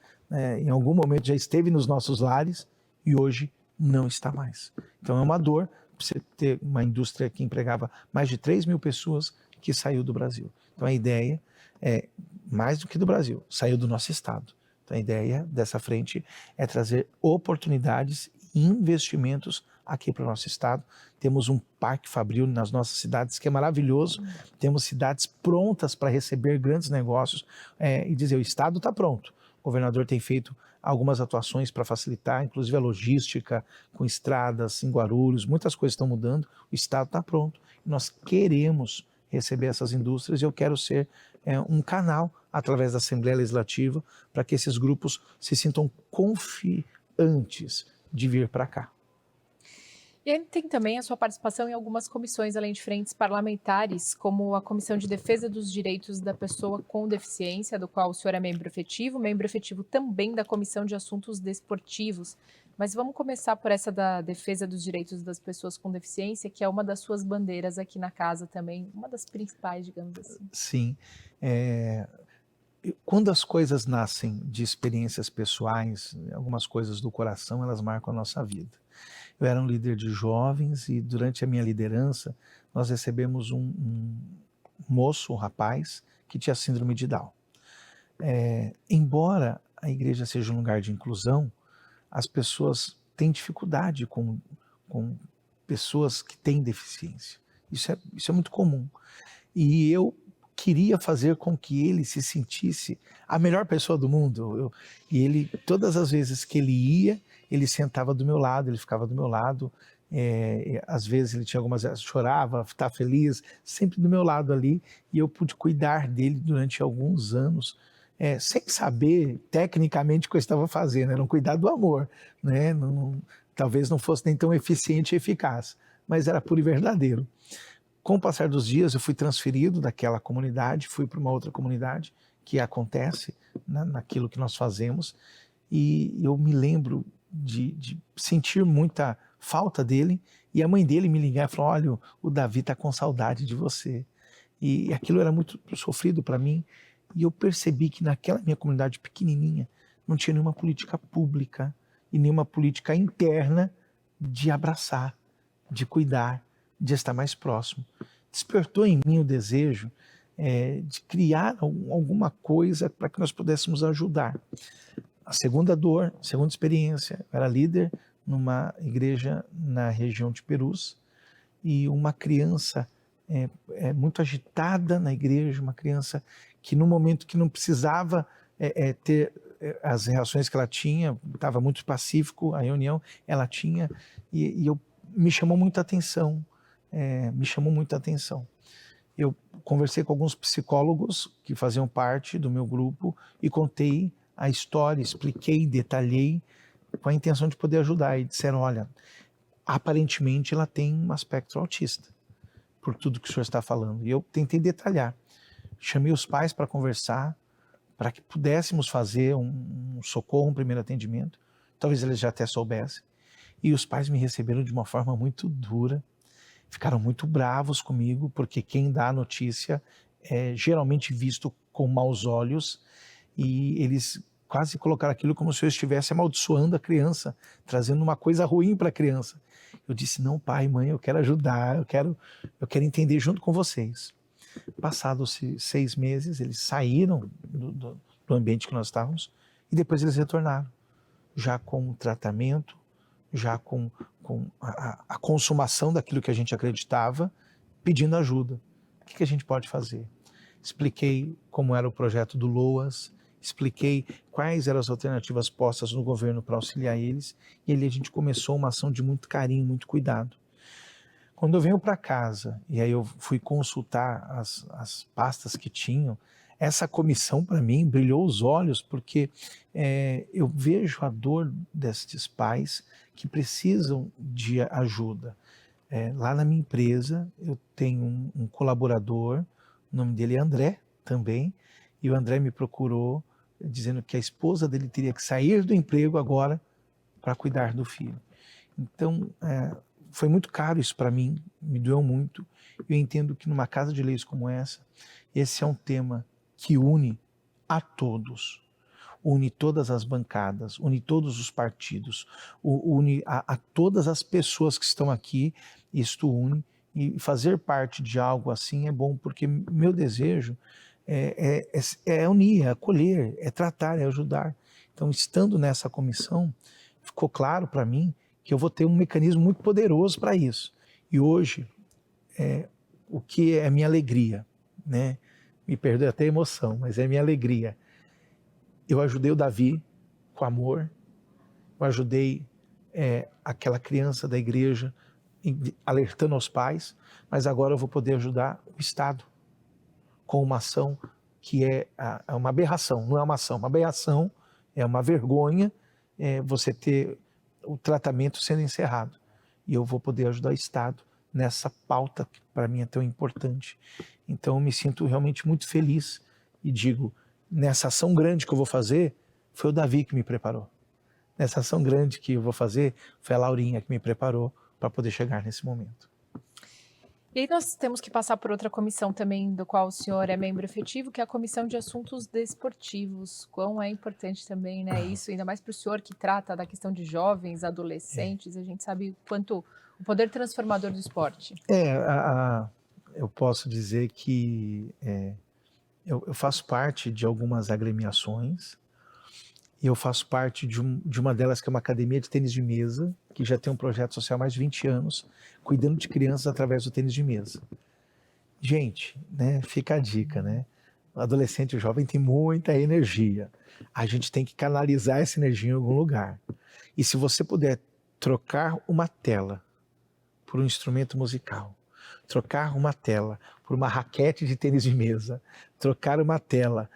em algum momento já esteve nos nossos lares e hoje não está mais. Então é uma dor você ter uma indústria que empregava mais de 3.000 pessoas que saiu do Brasil. Então a ideia é mais do que do Brasil, saiu do nosso estado. Então a ideia dessa frente é trazer oportunidades e investimentos aqui para o nosso estado. Temos um parque fabril nas nossas cidades que é maravilhoso, temos cidades prontas para receber grandes negócios e dizer: o estado está pronto. O governador tem feito algumas atuações para facilitar, inclusive a logística, com estradas em Guarulhos, muitas coisas estão mudando, o estado está pronto. Nós queremos receber essas indústrias e eu quero ser um canal através da Assembleia Legislativa para que esses grupos se sintam confiantes de vir para cá. E aí tem também a sua participação em algumas comissões, além de frentes parlamentares, como a Comissão de Defesa dos Direitos da Pessoa com Deficiência, do qual o senhor é membro efetivo também da Comissão de Assuntos Desportivos. Mas vamos começar por essa da defesa dos direitos das pessoas com deficiência, que é uma das suas bandeiras aqui na casa também, uma das principais, digamos assim. Sim. Quando as coisas nascem de experiências pessoais, algumas coisas do coração, elas marcam a nossa vida. Eu era um líder de jovens e durante a minha liderança nós recebemos um moço, um rapaz, que tinha síndrome de Down. Embora a igreja seja um lugar de inclusão, as pessoas têm dificuldade com pessoas que têm deficiência. Isso é muito comum. E eu queria fazer com que ele se sentisse a melhor pessoa do mundo. E ele, todas as vezes que ele ia, ele sentava do meu lado, ele ficava do meu lado. Às vezes ele tinha chorava, estava feliz, sempre do meu lado ali. E eu pude cuidar dele durante alguns anos, sem saber tecnicamente o que eu estava fazendo. Era um cuidado do amor, né? Talvez não fosse nem tão eficiente e eficaz, mas era puro e verdadeiro. Com o passar dos dias, eu fui transferido daquela comunidade, fui para uma outra comunidade, que acontece naquilo que nós fazemos, e eu me lembro de sentir muita falta dele, e a mãe dele me ligar e falar, olha, o Davi está com saudade de você. E aquilo era muito sofrido para mim, e eu percebi que naquela minha comunidade pequenininha não tinha nenhuma política pública e nenhuma política interna de abraçar, de cuidar, de estar mais próximo. Despertou em mim o desejo de criar alguma coisa para que nós pudéssemos ajudar. A segunda dor, a segunda experiência, eu era líder numa igreja na região de Perus, e uma criança muito agitada na igreja, uma criança que no momento que não precisava ter as reações que ela tinha, estava muito pacífico a reunião, ela tinha, e me chamou muita atenção, Eu conversei com alguns psicólogos que faziam parte do meu grupo e contei a história, expliquei, detalhei, com a intenção de poder ajudar. E disseram, olha, aparentemente ela tem um aspecto autista, por tudo que o senhor está falando. E eu tentei detalhar. Chamei os pais para conversar, para que pudéssemos fazer um socorro, um primeiro atendimento. Talvez eles já até soubessem. E os pais me receberam de uma forma muito dura, ficaram muito bravos comigo, porque quem dá a notícia é geralmente visto com maus olhos, e eles quase colocaram aquilo como se eu estivesse amaldiçoando a criança, trazendo uma coisa ruim para a criança. Eu disse, não, pai, mãe, eu quero ajudar, eu quero entender junto com vocês. Passados-se 6 meses, eles saíram do ambiente que nós estávamos, e depois eles retornaram, já com o tratamento, já com a consumação daquilo que a gente acreditava, pedindo ajuda. O que a gente pode fazer? Expliquei como era o projeto do LOAS, expliquei quais eram as alternativas postas no governo para auxiliar eles, e ali a gente começou uma ação de muito carinho, muito cuidado. Quando eu venho para casa, e aí eu fui consultar as pastas que tinham, essa comissão para mim brilhou os olhos, porque eu vejo a dor destes pais que precisam de ajuda. Lá na minha empresa eu tenho um colaborador, o nome dele é André também, e o André me procurou dizendo que a esposa dele teria que sair do emprego agora para cuidar do filho. Então, foi muito caro isso para mim, me doeu muito. Eu entendo que numa casa de leis como essa, esse é um tema que une a todos, une todas as bancadas, une todos os partidos, une a todas as pessoas que estão aqui, isto une, e fazer parte de algo assim é bom, porque meu desejo é unir, é acolher, é tratar, é ajudar. Então, estando nessa comissão, ficou claro para mim que eu vou ter um mecanismo muito poderoso para isso. E hoje, o que é a minha alegria, né? Me perdoe até a emoção, mas é a minha alegria. Eu ajudei o Davi com amor, eu ajudei aquela criança da igreja, alertando aos pais, mas agora eu vou poder ajudar o Estado com uma ação que é uma aberração, não é uma ação, uma aberração, é uma vergonha você ter o tratamento sendo encerrado. E eu vou poder ajudar o Estado nessa pauta que para mim é tão importante. Então eu me sinto realmente muito feliz e digo, nessa ação grande que eu vou fazer, foi o Davi que me preparou. Nessa ação grande que eu vou fazer, foi a Laurinha que me preparou para poder chegar nesse momento. E aí nós temos que passar por outra comissão também, do qual o senhor é membro efetivo, que é a Comissão de Assuntos Desportivos. Quão é importante também, né, isso, ainda mais para o senhor que trata da questão de jovens, adolescentes, a gente sabe quanto o poder transformador do esporte. Eu posso dizer que eu faço parte de algumas agremiações, e eu faço parte de uma delas que é uma academia de tênis de mesa, que já tem um projeto social há mais de 20 anos, cuidando de crianças através do tênis de mesa. Gente, né, fica a dica, né? O adolescente e o jovem tem muita energia. A gente tem que canalizar essa energia em algum lugar. E se você puder trocar uma tela por um instrumento musical, trocar uma tela por uma raquete de tênis de mesa, trocar uma tela,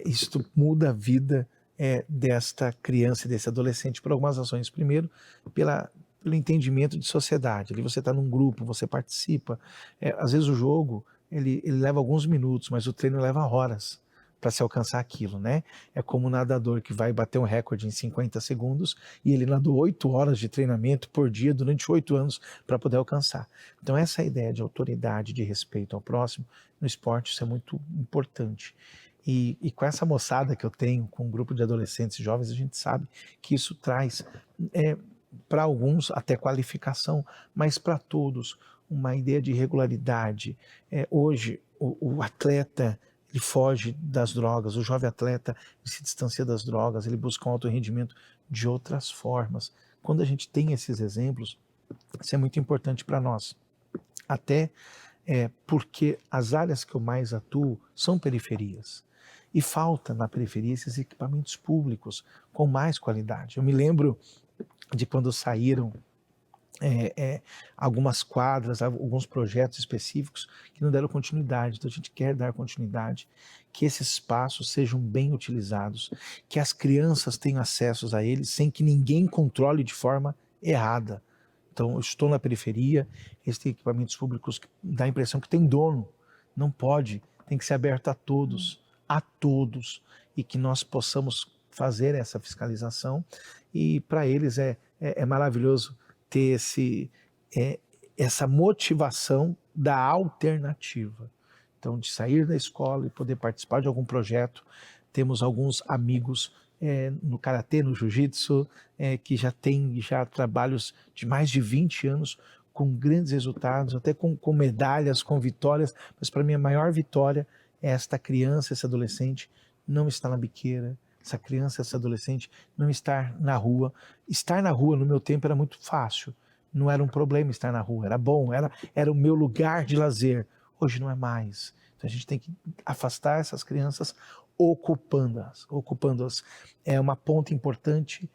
isso muda a vida desta criança e desse adolescente por algumas ações. Primeiro, pelo entendimento de sociedade. Ali você está num grupo, você participa. Às vezes o jogo ele leva alguns minutos, mas o treino leva horas. para se alcançar aquilo, né? É como um nadador que vai bater um recorde em 50 segundos e ele nadou 8 horas de treinamento por dia durante 8 anos para poder alcançar. Então essa ideia de autoridade, de respeito ao próximo, no esporte isso é muito importante. E com essa moçada que eu tenho, com um grupo de adolescentes e jovens, a gente sabe que isso traz, para alguns, até qualificação, mas para todos, uma ideia de regularidade. Hoje, o atleta, ele foge das drogas, o jovem atleta ele se distancia das drogas, ele busca um alto rendimento de outras formas. Quando a gente tem esses exemplos, isso é muito importante para nós. Até porque as áreas que eu mais atuo são periferias. E falta na periferia esses equipamentos públicos com mais qualidade. Eu me lembro de quando saíram algumas quadras, alguns projetos específicos que não deram continuidade. Então a gente quer dar continuidade, que esses espaços sejam bem utilizados, que as crianças tenham acesso a eles sem que ninguém controle de forma errada. Então eu estou na periferia, existem equipamentos públicos que dá a impressão que tem dono, não pode, tem que ser aberto a todos, e que nós possamos fazer essa fiscalização, e para eles é maravilhoso ter essa motivação da alternativa. Então, de sair da escola e poder participar de algum projeto. Temos alguns amigos no karatê, no jiu-jitsu, que já têm trabalhos de mais de 20 anos, com grandes resultados, até com medalhas, com vitórias, mas para mim a maior vitória é esta criança, esse adolescente não estar na biqueira, essa criança, esse adolescente não estar na rua. Estar na rua no meu tempo era muito fácil, não era um problema estar na rua, era bom, era o meu lugar de lazer. Hoje não é mais. Então a gente tem que afastar essas crianças ocupando-as. É uma ponta importante,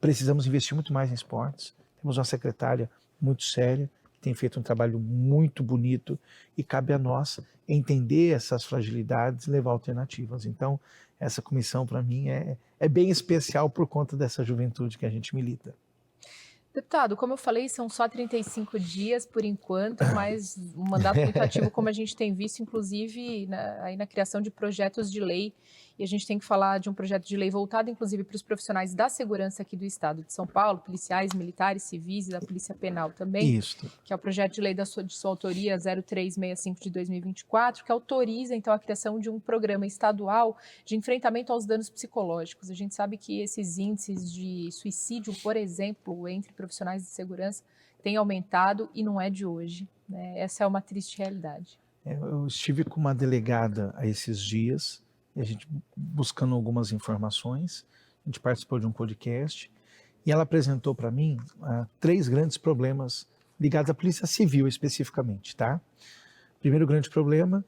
precisamos investir muito mais em esportes. Temos uma secretária muito séria, que tem feito um trabalho muito bonito, e cabe a nós entender essas fragilidades e levar alternativas. Então, essa comissão, para mim, é bem especial por conta dessa juventude que a gente milita. Deputado, como eu falei, são só 35 dias por enquanto, mas um mandato muito ativo, como a gente tem visto, inclusive aí na criação de projetos de lei. E a gente tem que falar de um projeto de lei voltado, inclusive, para os profissionais da segurança aqui do Estado de São Paulo, policiais, militares, civis e da Polícia Penal também. Isso. Que é o projeto de lei de sua autoria 0365 de 2024, que autoriza, então, a criação de um programa estadual de enfrentamento aos danos psicológicos. A gente sabe que esses índices de suicídio, por exemplo, entre profissionais de segurança, têm aumentado e não é de hoje, né? Essa é uma triste realidade. Eu estive com uma delegada a esses dias, e a gente buscando algumas informações, a gente participou de um podcast, e ela apresentou para mim 3 grandes problemas ligados à Polícia Civil especificamente, tá? O primeiro grande problema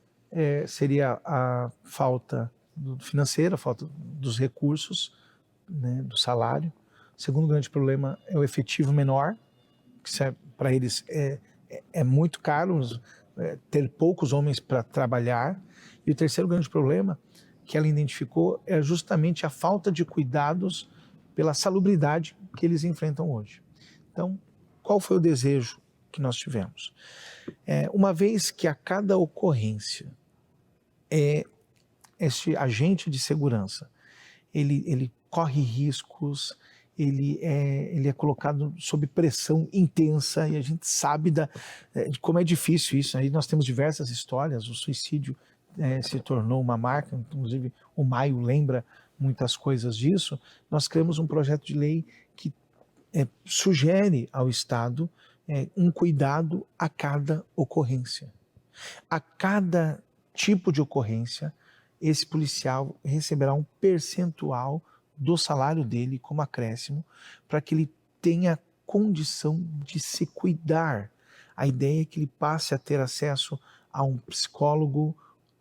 seria a falta financeira, a falta dos recursos, né, do salário. O segundo grande problema é o efetivo menor, que para eles é muito caro ter poucos homens para trabalhar. E o terceiro grande problema que ela identificou é justamente a falta de cuidados pela salubridade que eles enfrentam hoje. Então, qual foi o desejo que nós tivemos? Uma vez que a cada ocorrência este agente de segurança ele corre riscos, ele é colocado sob pressão intensa, e a gente sabe de como é difícil isso. Aí nós temos diversas histórias, o suicídio se tornou uma marca, inclusive o Maio lembra muitas coisas disso. Nós criamos um projeto de lei que sugere ao Estado um cuidado a cada ocorrência. A cada tipo de ocorrência, esse policial receberá um percentual do salário dele como acréscimo, para que ele tenha condição de se cuidar. A ideia é que ele passe a ter acesso a um psicólogo,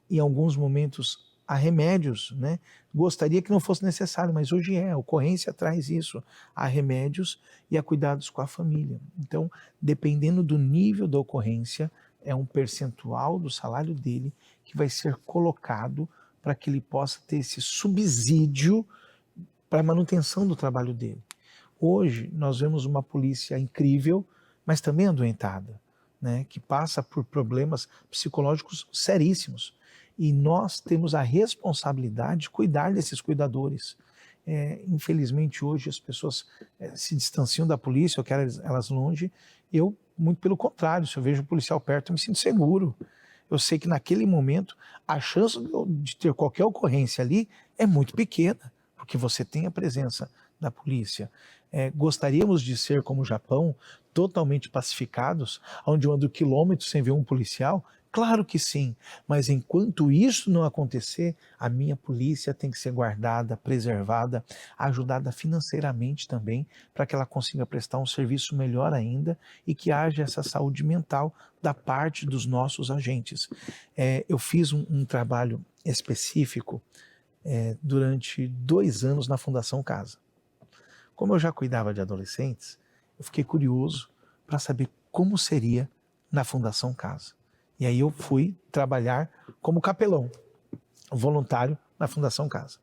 em alguns momentos a remédios, né? Gostaria que não fosse necessário, mas hoje a ocorrência traz isso, a remédios e a cuidados com a família. Então, dependendo do nível da ocorrência, é um percentual do salário dele que vai ser colocado para que ele possa ter esse subsídio para a manutenção do trabalho dele. Hoje, nós vemos uma polícia incrível, mas também adoentada, né, que passa por problemas psicológicos seríssimos. E nós temos a responsabilidade de cuidar desses cuidadores. Infelizmente, hoje as pessoas se distanciam da polícia, eu quero elas longe. Eu, muito pelo contrário, se eu vejo um policial perto, eu me sinto seguro. Eu sei que naquele momento a chance de ter qualquer ocorrência ali é muito pequena, porque você tem a presença da polícia. Gostaríamos de ser como o Japão, totalmente pacificados, onde eu ando quilômetros sem ver um policial? Claro que sim, mas enquanto isso não acontecer, a minha polícia tem que ser guardada, preservada, ajudada financeiramente também, para que ela consiga prestar um serviço melhor ainda e que haja essa saúde mental da parte dos nossos agentes. Eu fiz um trabalho específico durante 2 anos na Fundação Casa. Como eu já cuidava de adolescentes, eu fiquei curioso para saber como seria na Fundação Casa. E aí eu fui trabalhar como capelão, voluntário na Fundação Casa.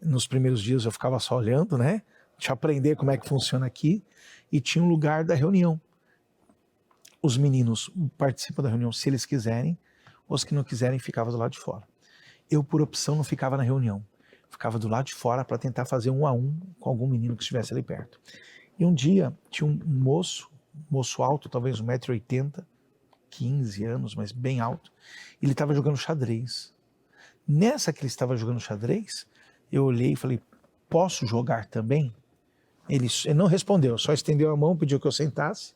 Nos primeiros dias eu ficava só olhando, né? Deixa eu aprender como é que funciona aqui. E tinha um lugar da reunião. Os meninos participam da reunião se eles quiserem, os que não quiserem ficavam do lado de fora. Eu, por opção, não ficava na reunião. Ficava do lado de fora para tentar fazer 1 a 1 com algum menino que estivesse ali perto. E um dia tinha um moço alto, talvez 1,80 m, 15 anos, mas bem alto. Ele estava jogando xadrez. Nessa que ele estava jogando xadrez, eu olhei e falei, posso jogar também? Ele não respondeu, só estendeu a mão, pediu que eu sentasse.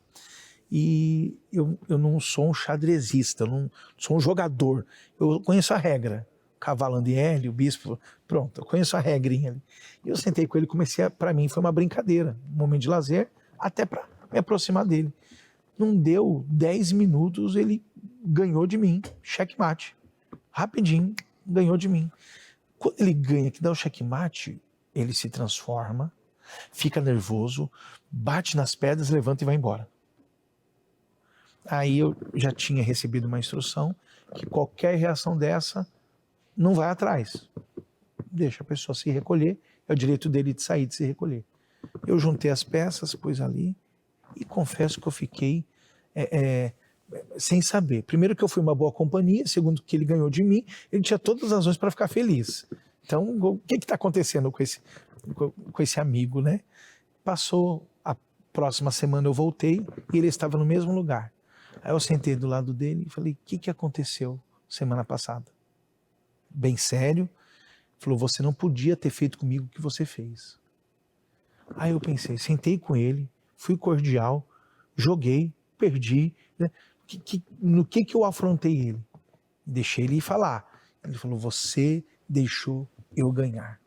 E eu não sou um xadrezista, eu não sou um jogador. Eu conheço a regra. Cavalo Andiele, o bispo, pronto, eu conheço a regrinha ali. E eu sentei com ele, para mim foi uma brincadeira, um momento de lazer, até para me aproximar dele. Não deu 10 minutos, ele ganhou de mim, checkmate. Rapidinho, ganhou de mim. Quando ele ganha, que dá o checkmate, ele se transforma, fica nervoso, bate nas pedras, levanta e vai embora. Aí eu já tinha recebido uma instrução que qualquer reação dessa não vai atrás. Deixa a pessoa se recolher, é o direito dele de sair, de se recolher. Eu juntei as peças, pus ali e confesso que eu fiquei sem saber. Primeiro que eu fui uma boa companhia, segundo que ele ganhou de mim, ele tinha todas as razões para ficar feliz. Então, o que está acontecendo com esse amigo, né? Passou a próxima semana, eu voltei e ele estava no mesmo lugar. Aí eu sentei do lado dele e falei, o que aconteceu semana passada? Bem sério. Falou, você não podia ter feito comigo o que você fez. Aí eu pensei, sentei com ele, fui cordial, joguei, perdi. Né? No que eu afrontei ele? Deixei ele falar. Ele falou, você deixou eu ganhar.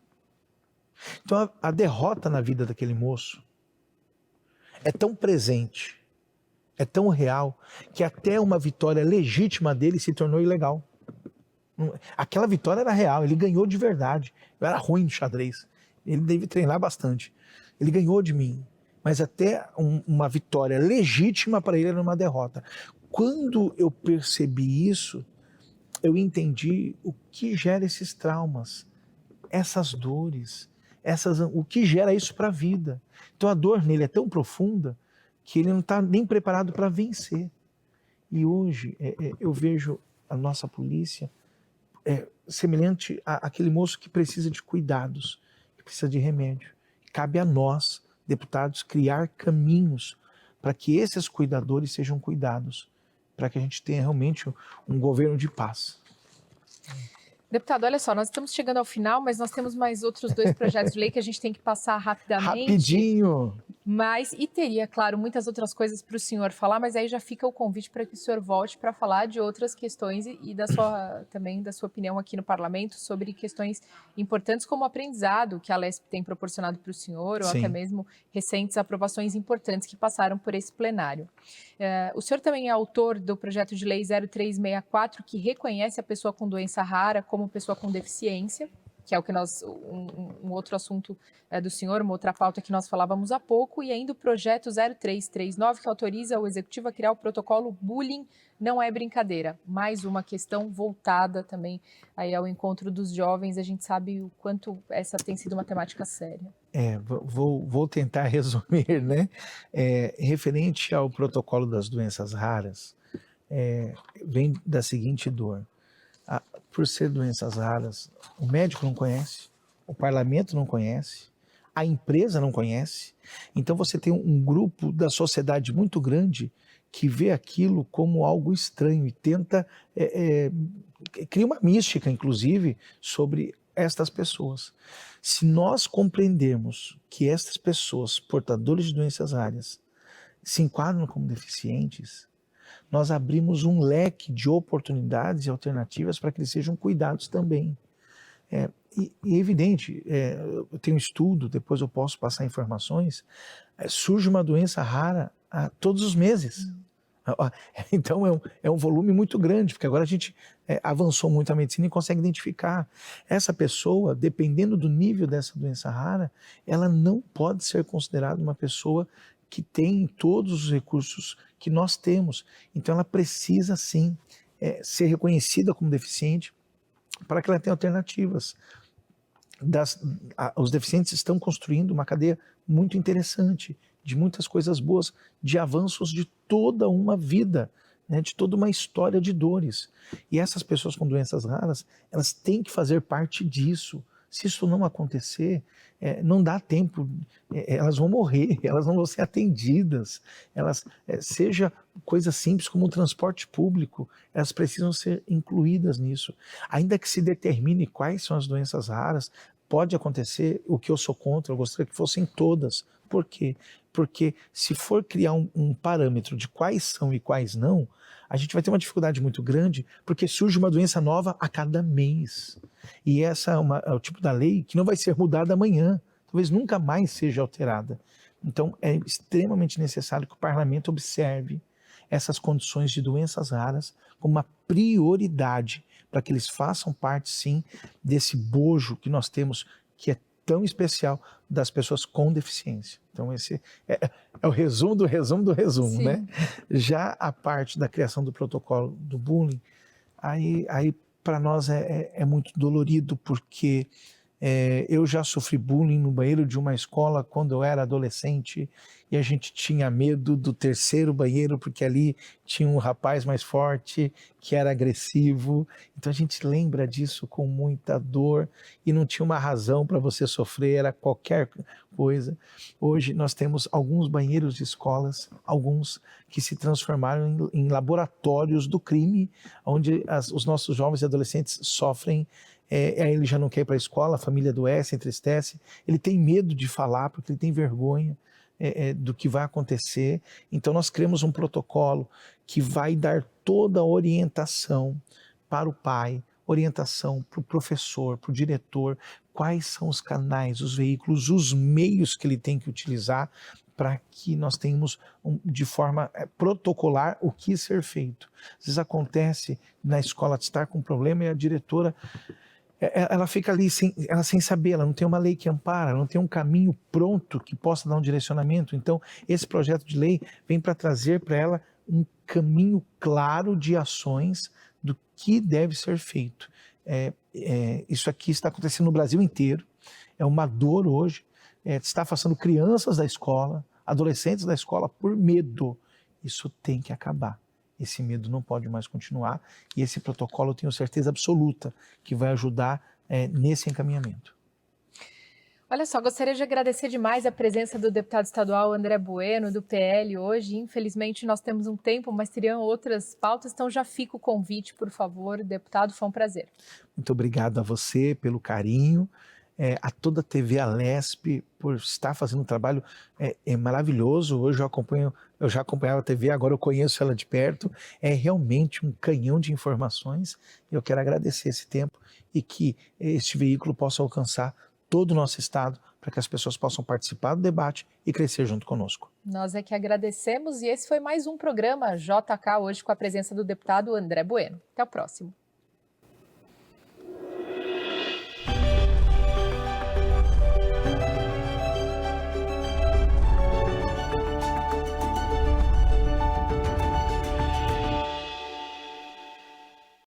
Então a derrota na vida daquele moço é tão presente, é tão real, que até uma vitória legítima dele se tornou ilegal. Aquela vitória era real, ele ganhou de verdade. Eu era ruim no xadrez, ele deve treinar bastante. Ele ganhou de mim, mas até uma vitória legítima para ele era uma derrota. Quando eu percebi isso, eu entendi o que gera esses traumas, essas dores, o que gera isso para a vida. Então a dor nele é tão profunda que ele não está nem preparado para vencer. E hoje eu vejo a nossa polícia semelhante àquele moço que precisa de cuidados, que precisa de remédio. Cabe a nós, deputados, criar caminhos para que esses cuidadores sejam cuidados, para que a gente tenha realmente um governo de paz. Deputado, olha só, nós estamos chegando ao final, mas nós temos mais outros 2 projetos de lei que a gente tem que passar rapidamente. Rapidinho! E teria, claro, muitas outras coisas para o senhor falar, mas aí já fica o convite para que o senhor volte para falar de outras questões e também da sua opinião aqui no Parlamento sobre questões importantes como o aprendizado que a Alesp tem proporcionado para o senhor, ou Sim. até mesmo recentes aprovações importantes que passaram por esse plenário. O senhor também é autor do projeto de lei 0364, que reconhece a pessoa com doença rara como pessoa com deficiência, que é o que um outro assunto do senhor, uma outra pauta que nós falávamos há pouco, e ainda o projeto 0339, que autoriza o Executivo a criar o protocolo Bullying Não é Brincadeira. Mais uma questão voltada também aí ao encontro dos jovens, a gente sabe o quanto essa tem sido uma temática séria. Vou tentar resumir, né? Referente ao protocolo das doenças raras, vem da seguinte dor. por ser doenças raras, o médico não conhece, o parlamento não conhece, a empresa não conhece. Então você tem um grupo da sociedade muito grande que vê aquilo como algo estranho e tenta, cria uma mística, inclusive, sobre estas pessoas. Se nós compreendermos que estas pessoas, portadores de doenças raras, se enquadram como deficientes, nós abrimos um leque de oportunidades e alternativas para que eles sejam cuidados também. E é evidente, eu tenho estudo, depois eu posso passar informações, surge uma doença rara todos os meses. Então é um volume muito grande, porque agora a gente avançou muito a medicina e consegue identificar. Essa pessoa, dependendo do nível dessa doença rara, ela não pode ser considerada uma pessoa que tem todos os recursos que nós temos. Então ela precisa sim ser reconhecida como deficiente para que ela tenha alternativas. Os deficientes estão construindo uma cadeia muito interessante, de muitas coisas boas, de avanços de toda uma vida, né, de toda uma história de dores. E essas pessoas com doenças raras, elas têm que fazer parte disso. Se isso não acontecer, não dá tempo, elas vão morrer, elas não vão ser atendidas, seja coisa simples como o transporte público, elas precisam ser incluídas nisso. Ainda que se determine quais são as doenças raras, pode acontecer o que eu sou contra, eu gostaria que fossem todas. Por quê? Porque se for criar um parâmetro de quais são e quais não, a gente vai ter uma dificuldade muito grande, porque surge uma doença nova a cada mês. E essa é o tipo da lei que não vai ser mudada amanhã, talvez nunca mais seja alterada. Então é extremamente necessário que o parlamento observe essas condições de doenças raras como uma prioridade para que eles façam parte, sim, desse bojo que nós temos, que é tão especial, das pessoas com deficiência. Então esse é o resumo do resumo do resumo, sim, né? Já a parte da criação do protocolo do bullying, aí para nós é muito dolorido, porque eu já sofri bullying no banheiro de uma escola quando eu era adolescente, e a gente tinha medo do terceiro banheiro, porque ali tinha um rapaz mais forte, que era agressivo. Então a gente lembra disso com muita dor, e não tinha uma razão para você sofrer, era qualquer coisa. Hoje nós temos alguns banheiros de escolas, alguns que se transformaram em laboratórios do crime, onde os nossos jovens e adolescentes sofrem. Ele já não quer ir para a escola, a família adoece, entristece, ele tem medo de falar porque ele tem vergonha do que vai acontecer. Então nós criamos um protocolo que vai dar toda a orientação para o pai, orientação para o professor, para o diretor, quais são os canais, os veículos, os meios que ele tem que utilizar para que nós tenhamos de forma protocolar o que ser feito. Às vezes acontece na escola de estar com um problema e a diretora ela fica ali sem saber, ela não tem uma lei que ampara, ela não tem um caminho pronto que possa dar um direcionamento. Então, esse projeto de lei vem para trazer para ela um caminho claro de ações do que deve ser feito. Isso aqui está acontecendo no Brasil inteiro, é uma dor hoje, está afastando crianças da escola, adolescentes da escola por medo. Isso tem que acabar. Esse medo não pode mais continuar, e esse protocolo eu tenho certeza absoluta que vai ajudar nesse encaminhamento. Olha só, gostaria de agradecer demais a presença do deputado estadual André Bueno, do PL, hoje. Infelizmente nós temos um tempo, mas teriam outras pautas, então já fica o convite, por favor, deputado, foi um prazer. Muito obrigado a você pelo carinho, a toda a TV Alesp por estar fazendo um trabalho maravilhoso. Hoje eu já acompanhava a TV, agora eu conheço ela de perto. É realmente um canhão de informações, e eu quero agradecer esse tempo e que este veículo possa alcançar todo o nosso estado, para que as pessoas possam participar do debate e crescer junto conosco. Nós é que agradecemos, e esse foi mais um programa JK, hoje com a presença do deputado André Bueno. Até o próximo.